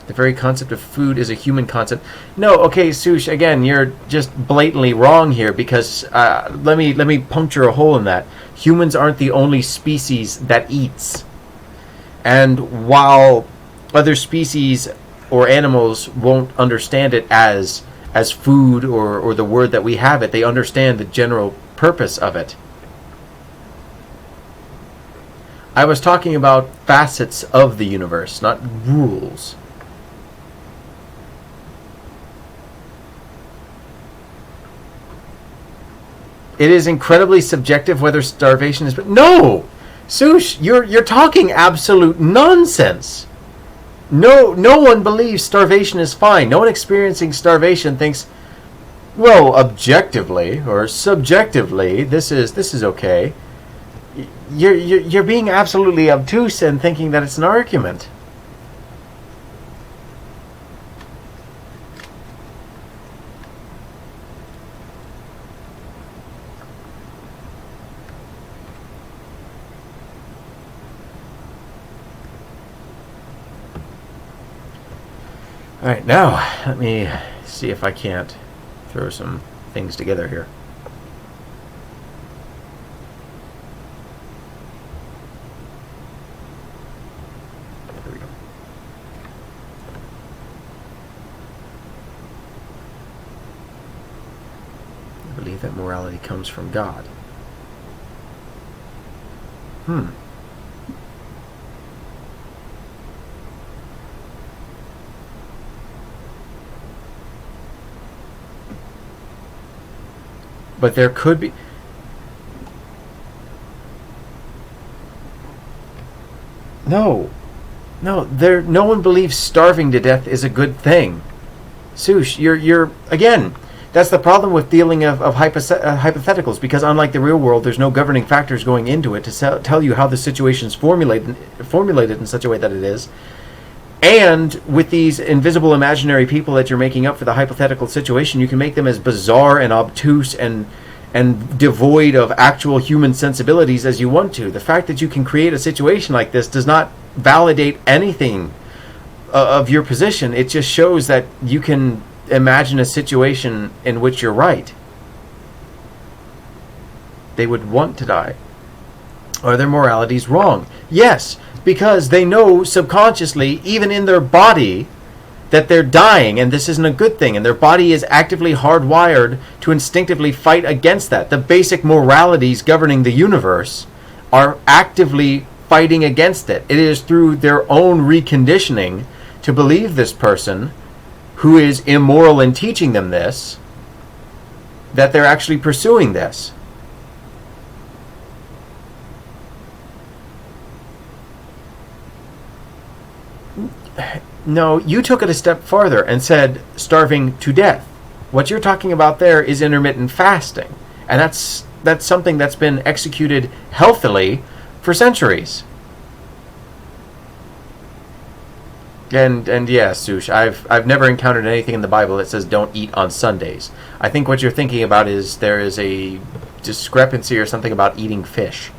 The very concept of food is a human concept. No, okay, Soosh, again, you're just blatantly wrong here, because let me puncture a hole in that. Humans aren't the only species that eats. And while other species or animals won't understand it as food or the word that we have it, they understand the general purpose of it. I was talking about facets of the universe, not rules. It is incredibly subjective whether starvation is... No! Soosh, you're talking absolute nonsense. No one believes starvation is fine. No one experiencing starvation thinks, well, objectively or subjectively, this is okay. You're being absolutely obtuse and thinking that it's an argument. Alright, now let me see if I can't throw some things together here. There we go. I believe that morality comes from God. But there could be... No, no one believes starving to death is a good thing. Soosh, you're again, that's the problem with dealing of hypotheticals, because unlike the real world, there's no governing factors going into it to tell you how the situation's formulated in such a way that it is. And with these invisible imaginary people that you're making up for the hypothetical situation, you can make them as bizarre and obtuse and devoid of actual human sensibilities as you want to. The fact that you can create a situation like this does not validate anything of your position. It just shows that you can imagine a situation in which you're right. They would want to die. Are their moralities wrong? Yes, because they know subconsciously, even in their body, that they're dying and this isn't a good thing, and their body is actively hardwired to instinctively fight against that. The basic moralities governing the universe are actively fighting against it. It is through their own reconditioning to believe this person, who is immoral in teaching them this, that they're actually pursuing this. No, you took it a step farther and said starving to death. What you're talking about there is intermittent fasting, and that's something that's been executed healthily for centuries. And yeah, Soosh, I've never encountered anything in the Bible that says don't eat on Sundays. I think what you're thinking about is there is a discrepancy or something about eating fish.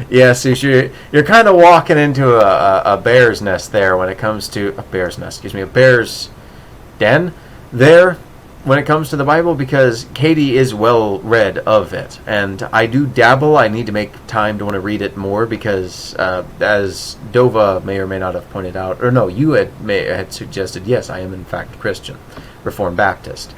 Yeah, Soosh, you're kind of walking into a bear's nest there when it comes to... A bear's nest, excuse me, a bear's den there when it comes to the Bible, because Katie is well read of it. And I do dabble. I need to make time to want to read it more because, as Dova may or may not have pointed out, or no, you had suggested, yes, I am in fact Christian, Reformed Baptist.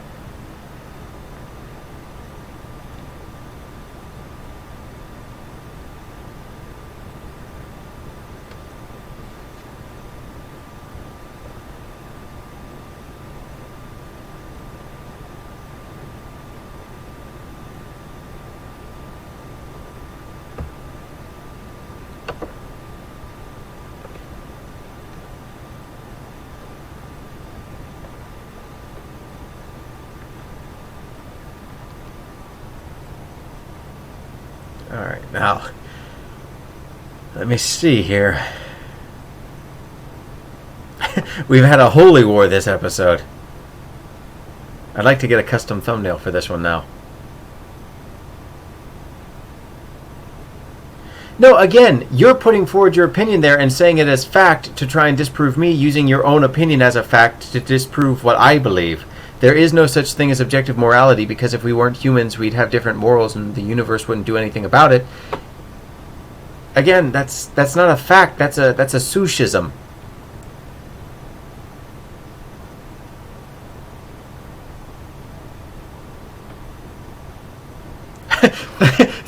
Alright, now, let me see here. We've had a holy war this episode. I'd like to get a custom thumbnail for this one now. No, again, you're putting forward your opinion there and saying it as fact to try and disprove me, using your own opinion as a fact to disprove what I believe. There is no such thing as objective morality, because if we weren't humans, we'd have different morals and the universe wouldn't do anything about it. Again, that's not a fact. That's a SOOSHism.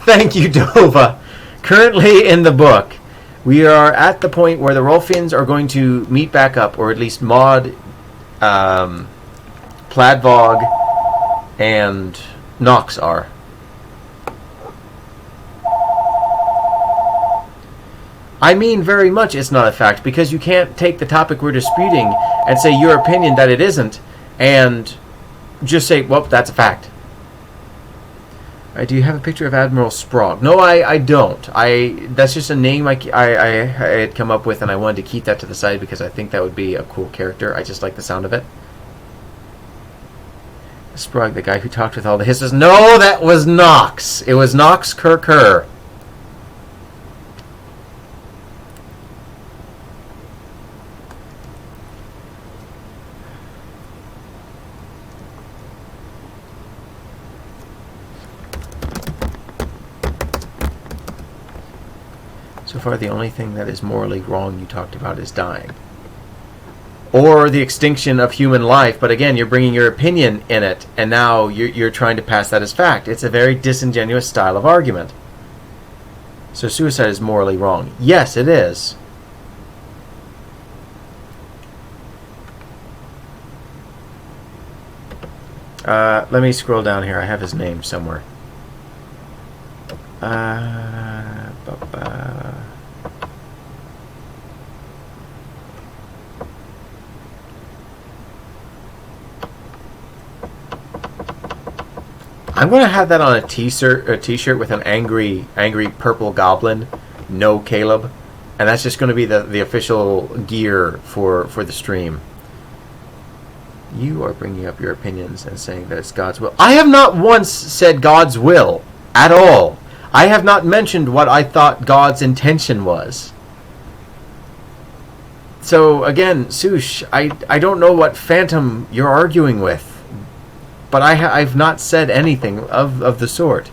Thank you, Dova. Currently in the book, we are at the point where the Rolfians are going to meet back up, or at least Maud, Pladvog, and Nox are. I mean very much it's not a fact, because you can't take the topic we're disputing and say your opinion that it isn't, and just say, well, that's a fact. Do you have a picture of Admiral Sprague? No, I don't. That's just a name I had come up with, and I wanted to keep that to the side because I think that would be a cool character. I just like the sound of it. Sprague, the guy who talked with all the hisses. No, that was Nox. It was Nox Kerr. So far, the only thing that is morally wrong you talked about is dying. Or the extinction of human life, but again, you're bringing your opinion in it, and now you're trying to pass that as fact. It's a very disingenuous style of argument. So suicide is morally wrong. Yes, it is. Let me scroll down here. I have his name somewhere. I'm going to have that on a t-shirt with an angry purple goblin. No Caleb. And that's just going to be the official gear for the stream. You are bringing up your opinions and saying that it's God's will. I have not once said God's will at all. I have not mentioned what I thought God's intention was. So again, SOOSH, I don't know what phantom you're arguing with. But I've not said anything of the sort.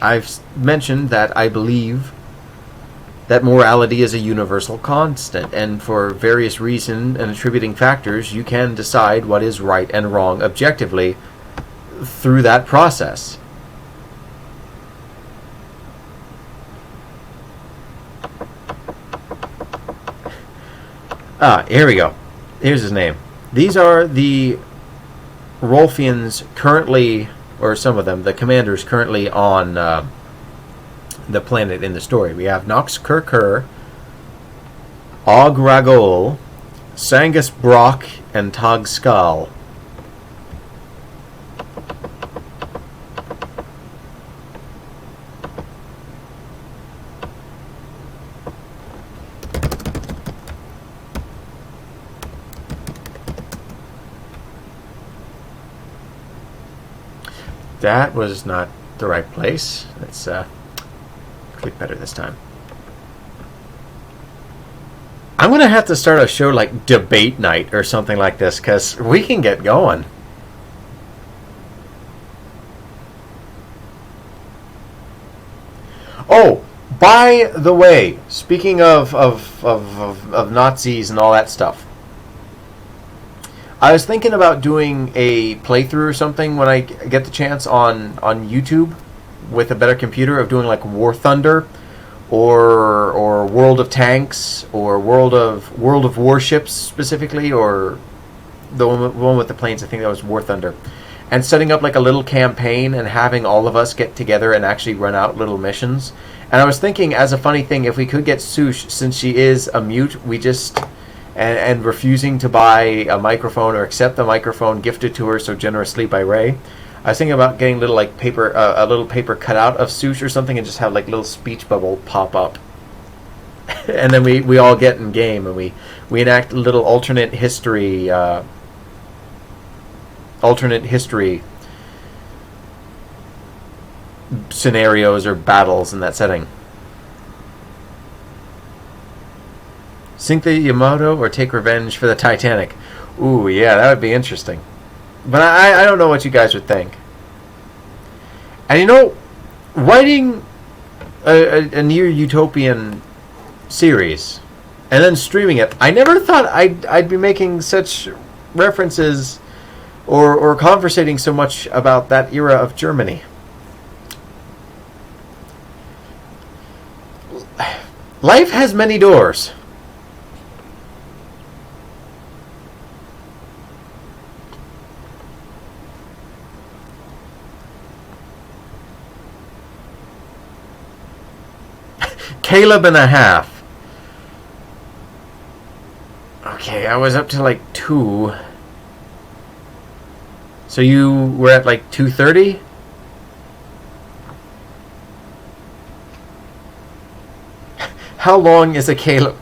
I've mentioned that I believe that morality is a universal constant, and for various reasons and attributing factors, you can decide what is right and wrong objectively through that process. Here we go. Here's his name. These are the Rolfians currently, or some of them, the commanders currently on the planet in the story. We have Nox Kerr, Og Ragol, Sangus Brock, and Tog Skal. That was not the right place. Let's click better this time. I'm going to have to start a show like Debate Night or something like this, because we can get going. Oh, by the way, speaking of Nazis and all that stuff, I was thinking about doing a playthrough or something when I get the chance on YouTube with a better computer, of doing like War Thunder or World of Tanks or World of Warships specifically, or the one with the planes. I think that was War Thunder. And setting up like a little campaign and having all of us get together and actually run out little missions. And I was thinking, as a funny thing, if we could get SOOSH, since she is a mute, we just... And refusing to buy a microphone or accept the microphone gifted to her so generously by Ray. I was thinking about getting little like paper, a little paper cutout of SOOSH or something, and just have like little speech bubble pop up, and then we all get in game and we enact little alternate history scenarios or battles in that setting. Sink the Yamato or take revenge for the Titanic? Ooh, yeah, that would be interesting. But I don't know what you guys would think. And you know, writing a near utopian series and then streaming it, I never thought I'd be making such references or conversating so much about that era of Germany. Life has many doors. Caleb and a half. Okay, I was up to like 2. So you were at like 2:30? How long is a Caleb?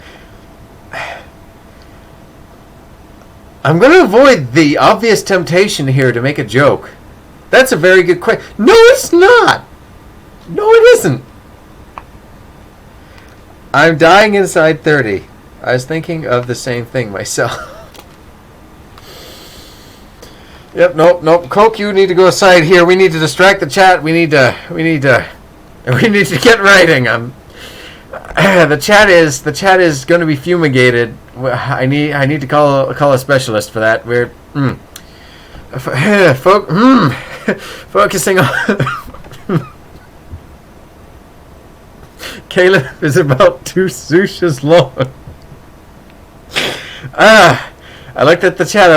I'm going to avoid the obvious temptation here to make a joke. That's a very good question. No, it's not. No, it isn't. I'm dying inside 30. I was thinking of the same thing myself. Yep, nope. Coke, you need to go aside here. We need to distract the chat. We need to get writing. The chat is going to be fumigated. I need to call a specialist for that. We're focusing on Caleb is about 2 SOOSHs long. I looked at the chat.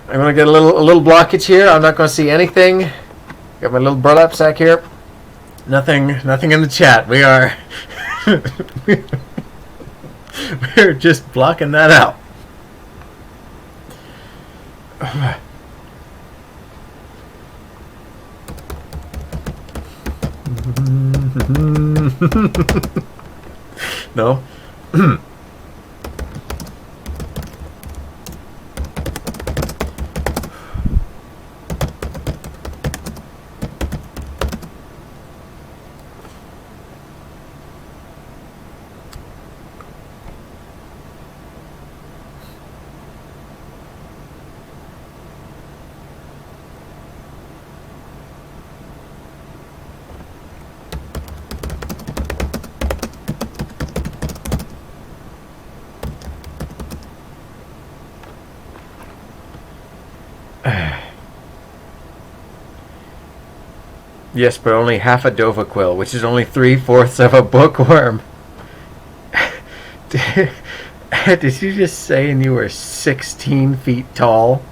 I'm gonna get a little blockage here. I'm not gonna see anything. Got my little burlap sack here. Nothing in the chat. We are we're just blocking that out. No. Yes, but only half a Dovahquill, which is only 3/4 of a bookworm. Did you just say you were 16 feet tall?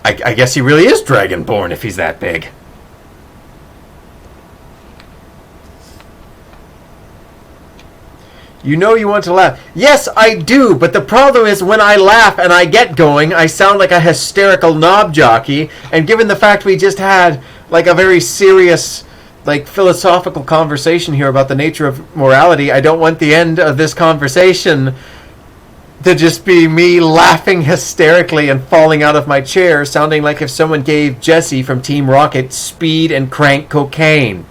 I guess he really is Dragonborn if he's that big. You know you want to laugh. Yes, I do, but the problem is when I laugh and I get going, I sound like a hysterical knob jockey, and given the fact we just had like a very serious like philosophical conversation here about the nature of morality, I don't want the end of this conversation to just be me laughing hysterically and falling out of my chair, sounding like if someone gave Jesse from Team Rocket speed and crank cocaine.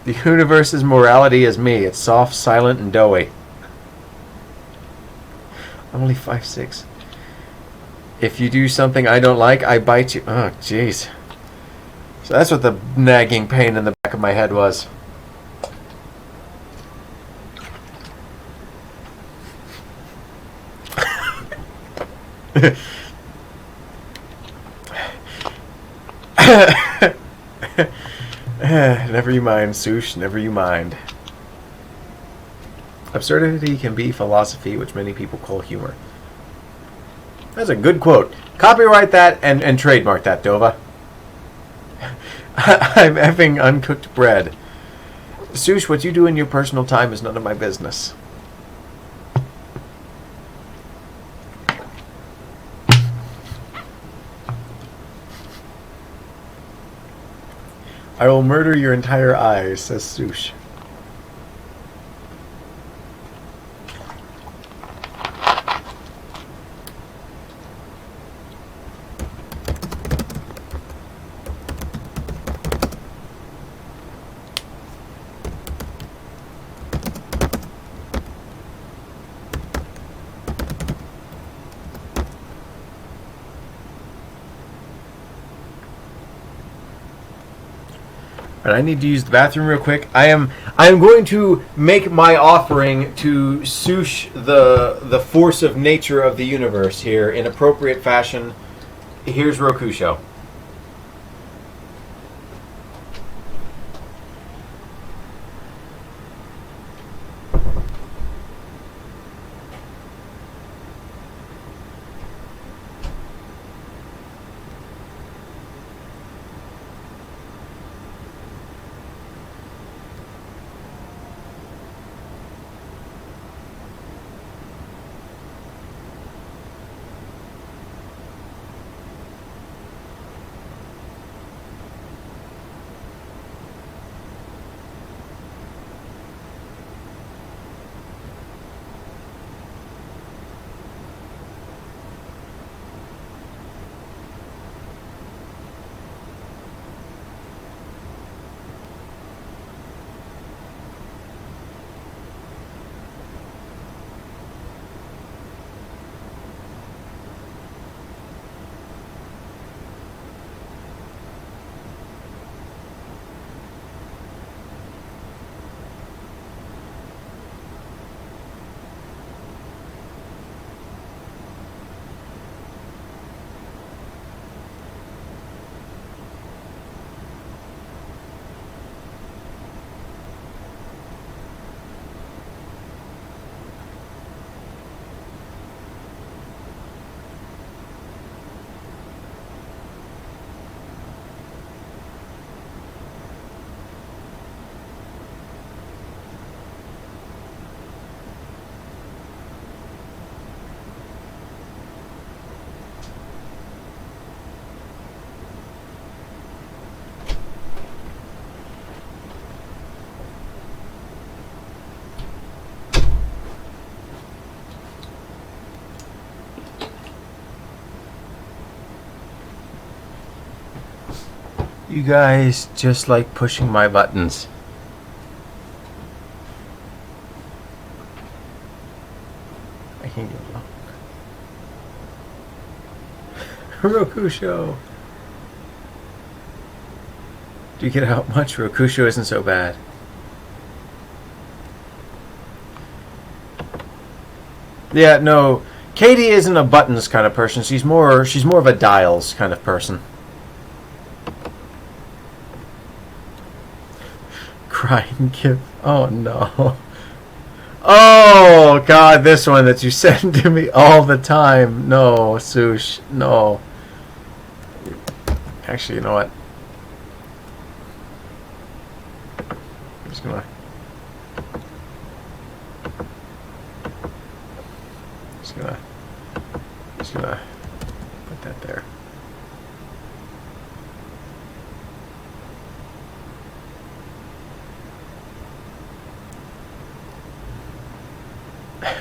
The universe's morality is me. It's soft, silent, and doughy. I'm only 5'6". If you do something I don't like, I bite you. Oh, jeez. So that's what the nagging pain in the back of my head was. Never you mind, Swoosh, never you mind. Absurdity can be philosophy, which many people call humor. That's a good quote. Copyright that and trademark that, Dova. I'm effing uncooked bread. Swoosh, what you do in your personal time is none of my business. I will murder your entire eyes, says Swoosh. And I need to use the bathroom real quick. I am going to make my offering to Swoosh the force of nature of the universe here in appropriate fashion. Here's Roku Show. You guys just like pushing my buttons. I can get along. Rokusho. Do you get how much? Rokusho isn't so bad. Yeah, no. Katie isn't a buttons kind of person. She's more of a dials kind of person. Cry and give. Oh no. Oh god, this one that you send to me all the time. No, Swoosh. No. Actually, you know what? I'm just gonna put that there.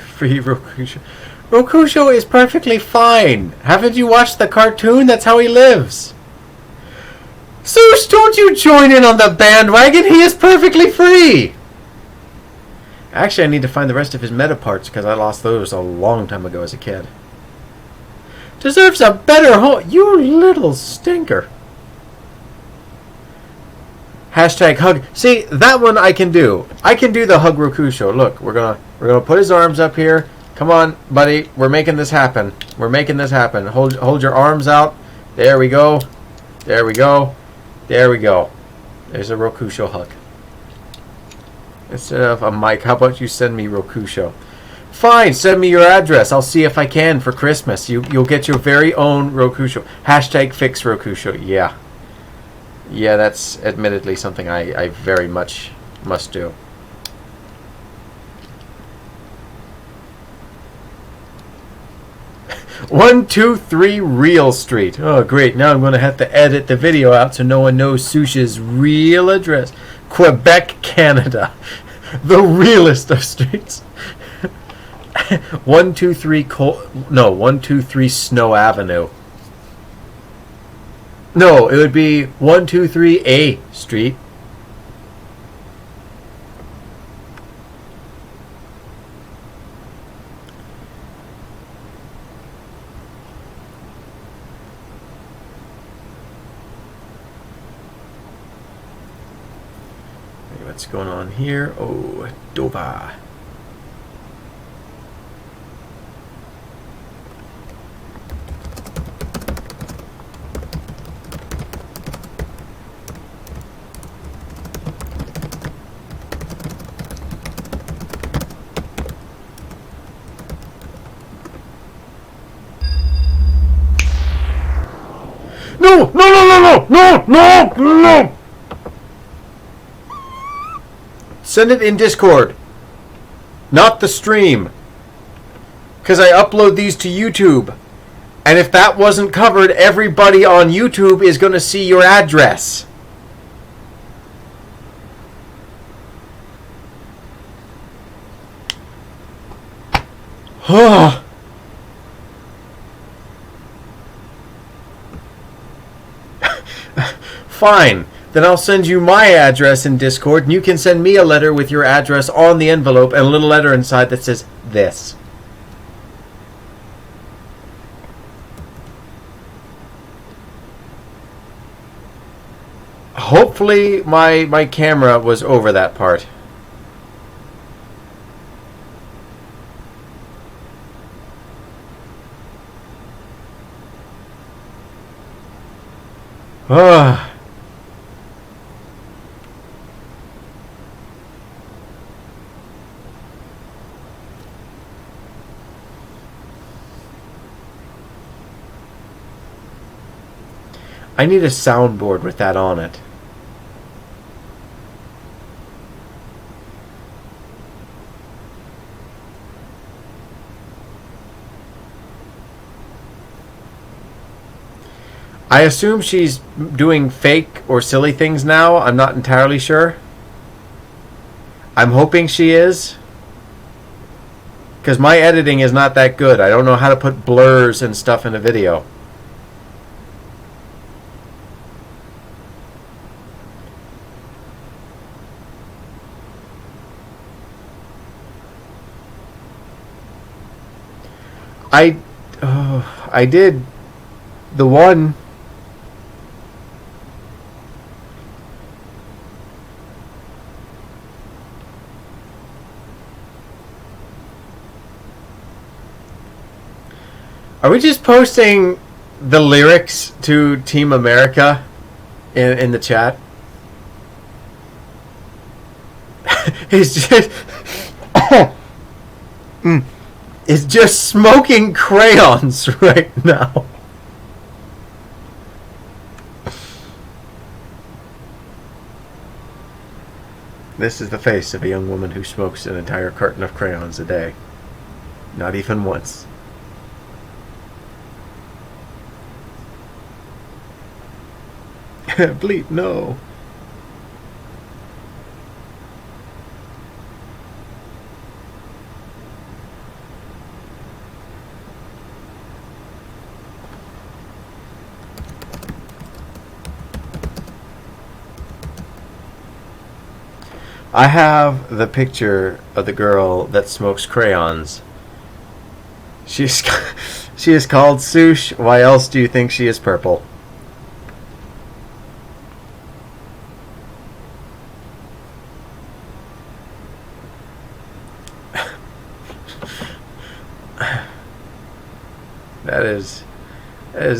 Free Rokusho. Rokusho is perfectly fine. Haven't you watched the cartoon? That's how he lives. Swoosh, don't you join in on the bandwagon. He is perfectly free. Actually, I need to find the rest of his Medabots because I lost those a long time ago as a kid. Deserves a better home. You little stinker. Hashtag hug. See, that one I can do. I can do the hug Rokusho. Look, we're gonna put his arms up here. Come on, buddy. We're making this happen. We're making this happen. Hold your arms out. There we go. There we go. There we go. There's a Rokusho hug. Instead of a mic, how about you send me Rokusho? Fine, send me your address. I'll see if I can for Christmas. You'll get your very own Rokusho. Hashtag fix Rokusho. Yeah. Yeah, that's admittedly something I very much must do. One, two, three, Real Street. Oh, great. Now I'm going to have to edit the video out so no one knows Swoosh's real address. Quebec, Canada. The realest of streets. 123 123 Snow Avenue. No, it would be 123 A Street. What's going on here? Oh, Dova. No! No! No! No! No! No! No! No! Send it in Discord, not the stream, because I upload these to YouTube, and if that wasn't covered, everybody on YouTube is going to see your address. Fine. Then I'll send you my address in Discord, and you can send me a letter with your address on the envelope and a little letter inside that says this. Hopefully my camera was over that part. Ah. I need a soundboard with that on it. I assume she's doing fake or silly things now. I'm not entirely sure. I'm hoping she is. Because my editing is not that good. I don't know how to put blurs and stuff in a video. I did the one. Are we just posting the lyrics to Team America in the chat? He's just is just smoking crayons right now. This is the face of a young woman who smokes an entire carton of crayons a day. Not even once. Bleep, no. I have the picture of the girl that smokes crayons. She is called SOOSH. Why else do you think she is purple?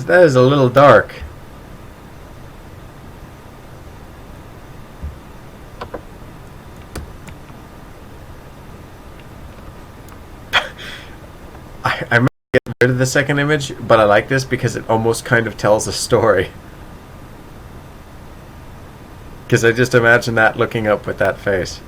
That is a little dark. I remember getting rid of the second image, but I like this because it almost kind of tells a story. Because I just imagine that looking up with that face.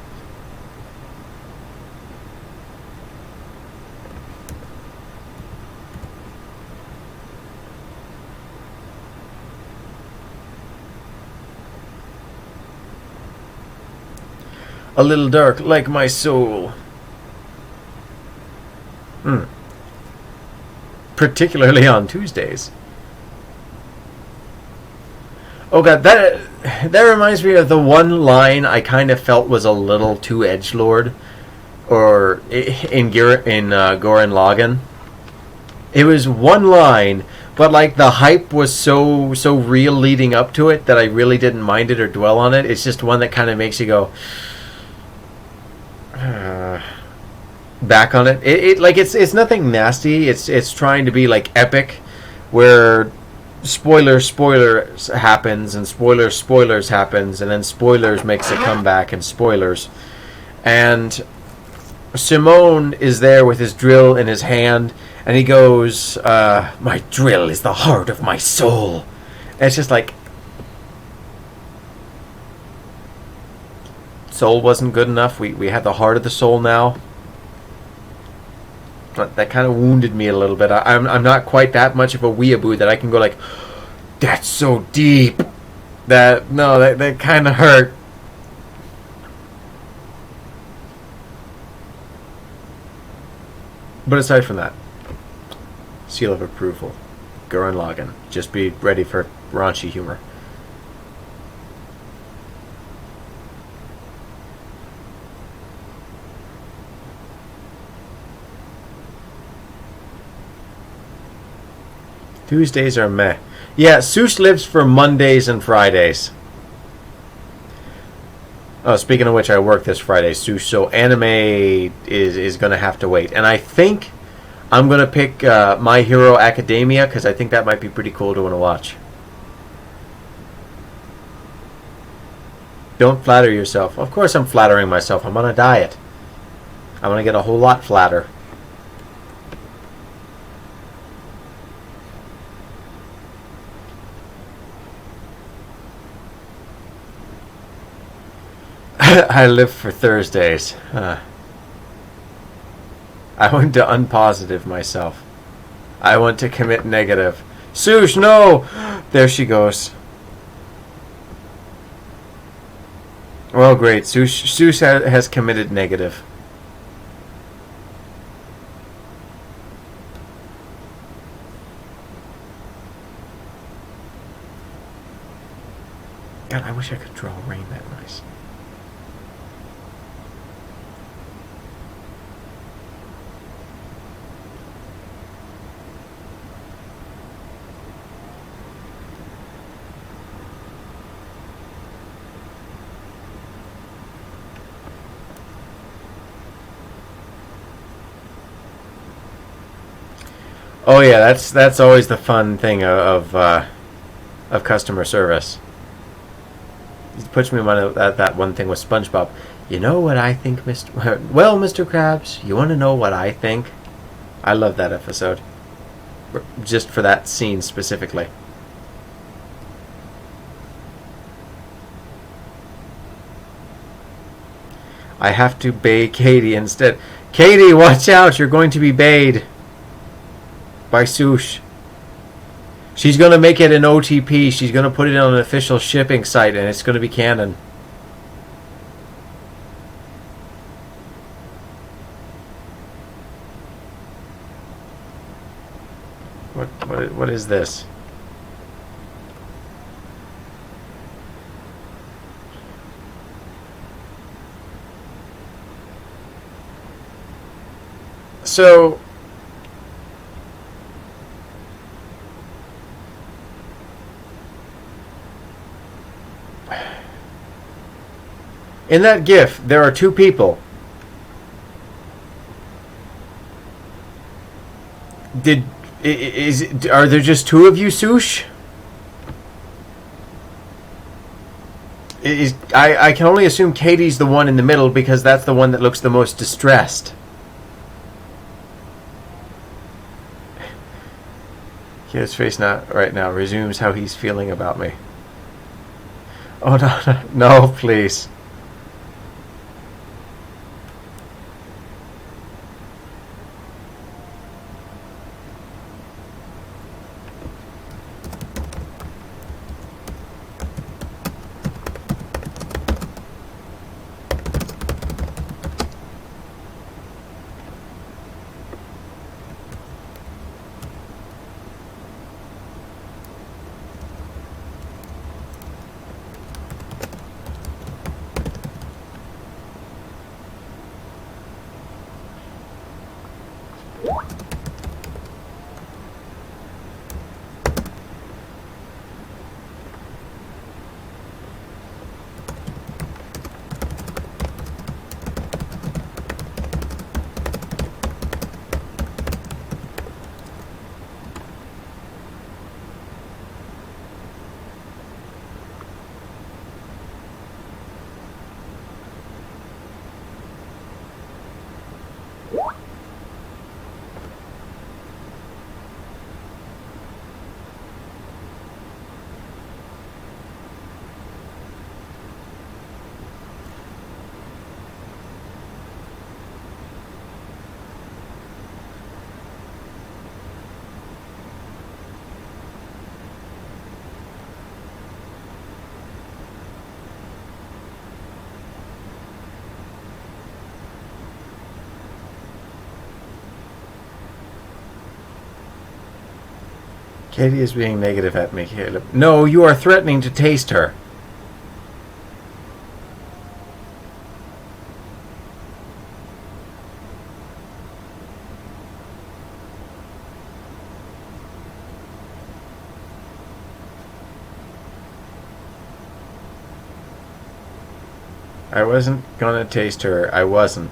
A little dark, like my soul. Particularly on Tuesdays. Oh god, that reminds me of the one line I kind of felt was a little too edgelord, or in Gurren Lagann. It was one line, but like the hype was so real leading up to it that I really didn't mind it or dwell on it. It's just one that kind of makes you go back on it. It's nothing nasty. It's trying to be like epic, where spoilers happens and spoilers happens, and then spoilers makes a comeback and spoilers. And Simone is there with his drill in his hand, and he goes, "My drill is the heart of my soul." And it's just like, soul wasn't good enough. We had the heart of the soul now. But that kind of wounded me a little bit. I'm not quite that much of a weeaboo that I can go like, that's so deep. That kind of hurt. But aside from that, seal of approval. Gurren Lagann. Just be ready for raunchy humor. Tuesdays are meh. Yeah, SOOSH lives for Mondays and Fridays. Oh, speaking of which, I work this Friday, SOOSH, so anime is going to have to wait. And I think I'm going to pick My Hero Academia, because I think that might be pretty cool to want to watch. Don't flatter yourself. Of course I'm flattering myself. I'm on a diet. I'm going to get a whole lot flatter. I live for Thursdays. I want to unpositive myself. I want to commit negative. SOOSH, no! There she goes. Well, great. SOOSH has committed negative. God, I wish I could draw rain that nice. Oh yeah, that's always the fun thing of customer service. It puts me on that one thing with SpongeBob. You know what I think, Mr. Well, Mr. Krabs, you want to know what I think? I love that episode. Just for that scene specifically. I have to bay Katie instead. Katie, watch out! You're going to be bayed by SOOSH. She's going to make it an OTP. She's going to put it on an official shipping site, and it's going to be canon. What is this? So in that GIF, there are two people. Are there just two of you, SOOSH? I can only assume Katie's the one in the middle because that's the one that looks the most distressed. His face right now resumes how he's feeling about me. Oh no, please. Katie is being negative at me, Caleb. No, you are threatening to taste her. I wasn't gonna taste her. I wasn't.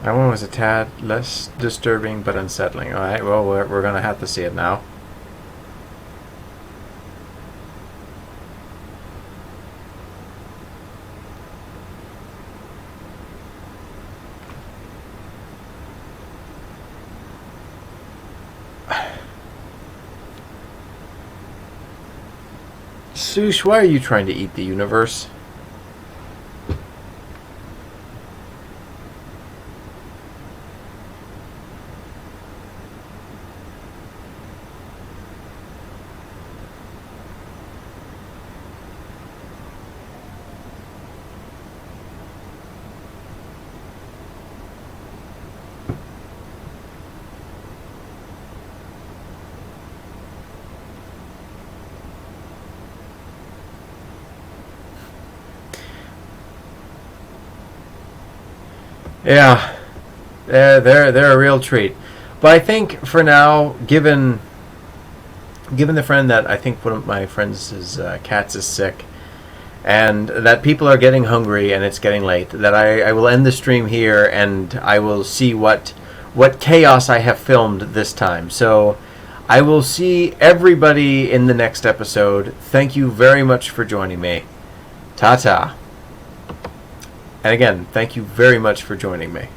That one was a tad less disturbing but unsettling. Alright, well, we're going to have to see it now. SOOSH, why are you trying to eat the universe? Yeah, they're a real treat. But I think for now, given the friend that I think one of my friends' cats is sick, and that people are getting hungry and it's getting late, that I will end the stream here and I will see what chaos I have filmed this time. So I will see everybody in the next episode. Thank you very much for joining me. Ta-ta. And again, thank you very much for joining me.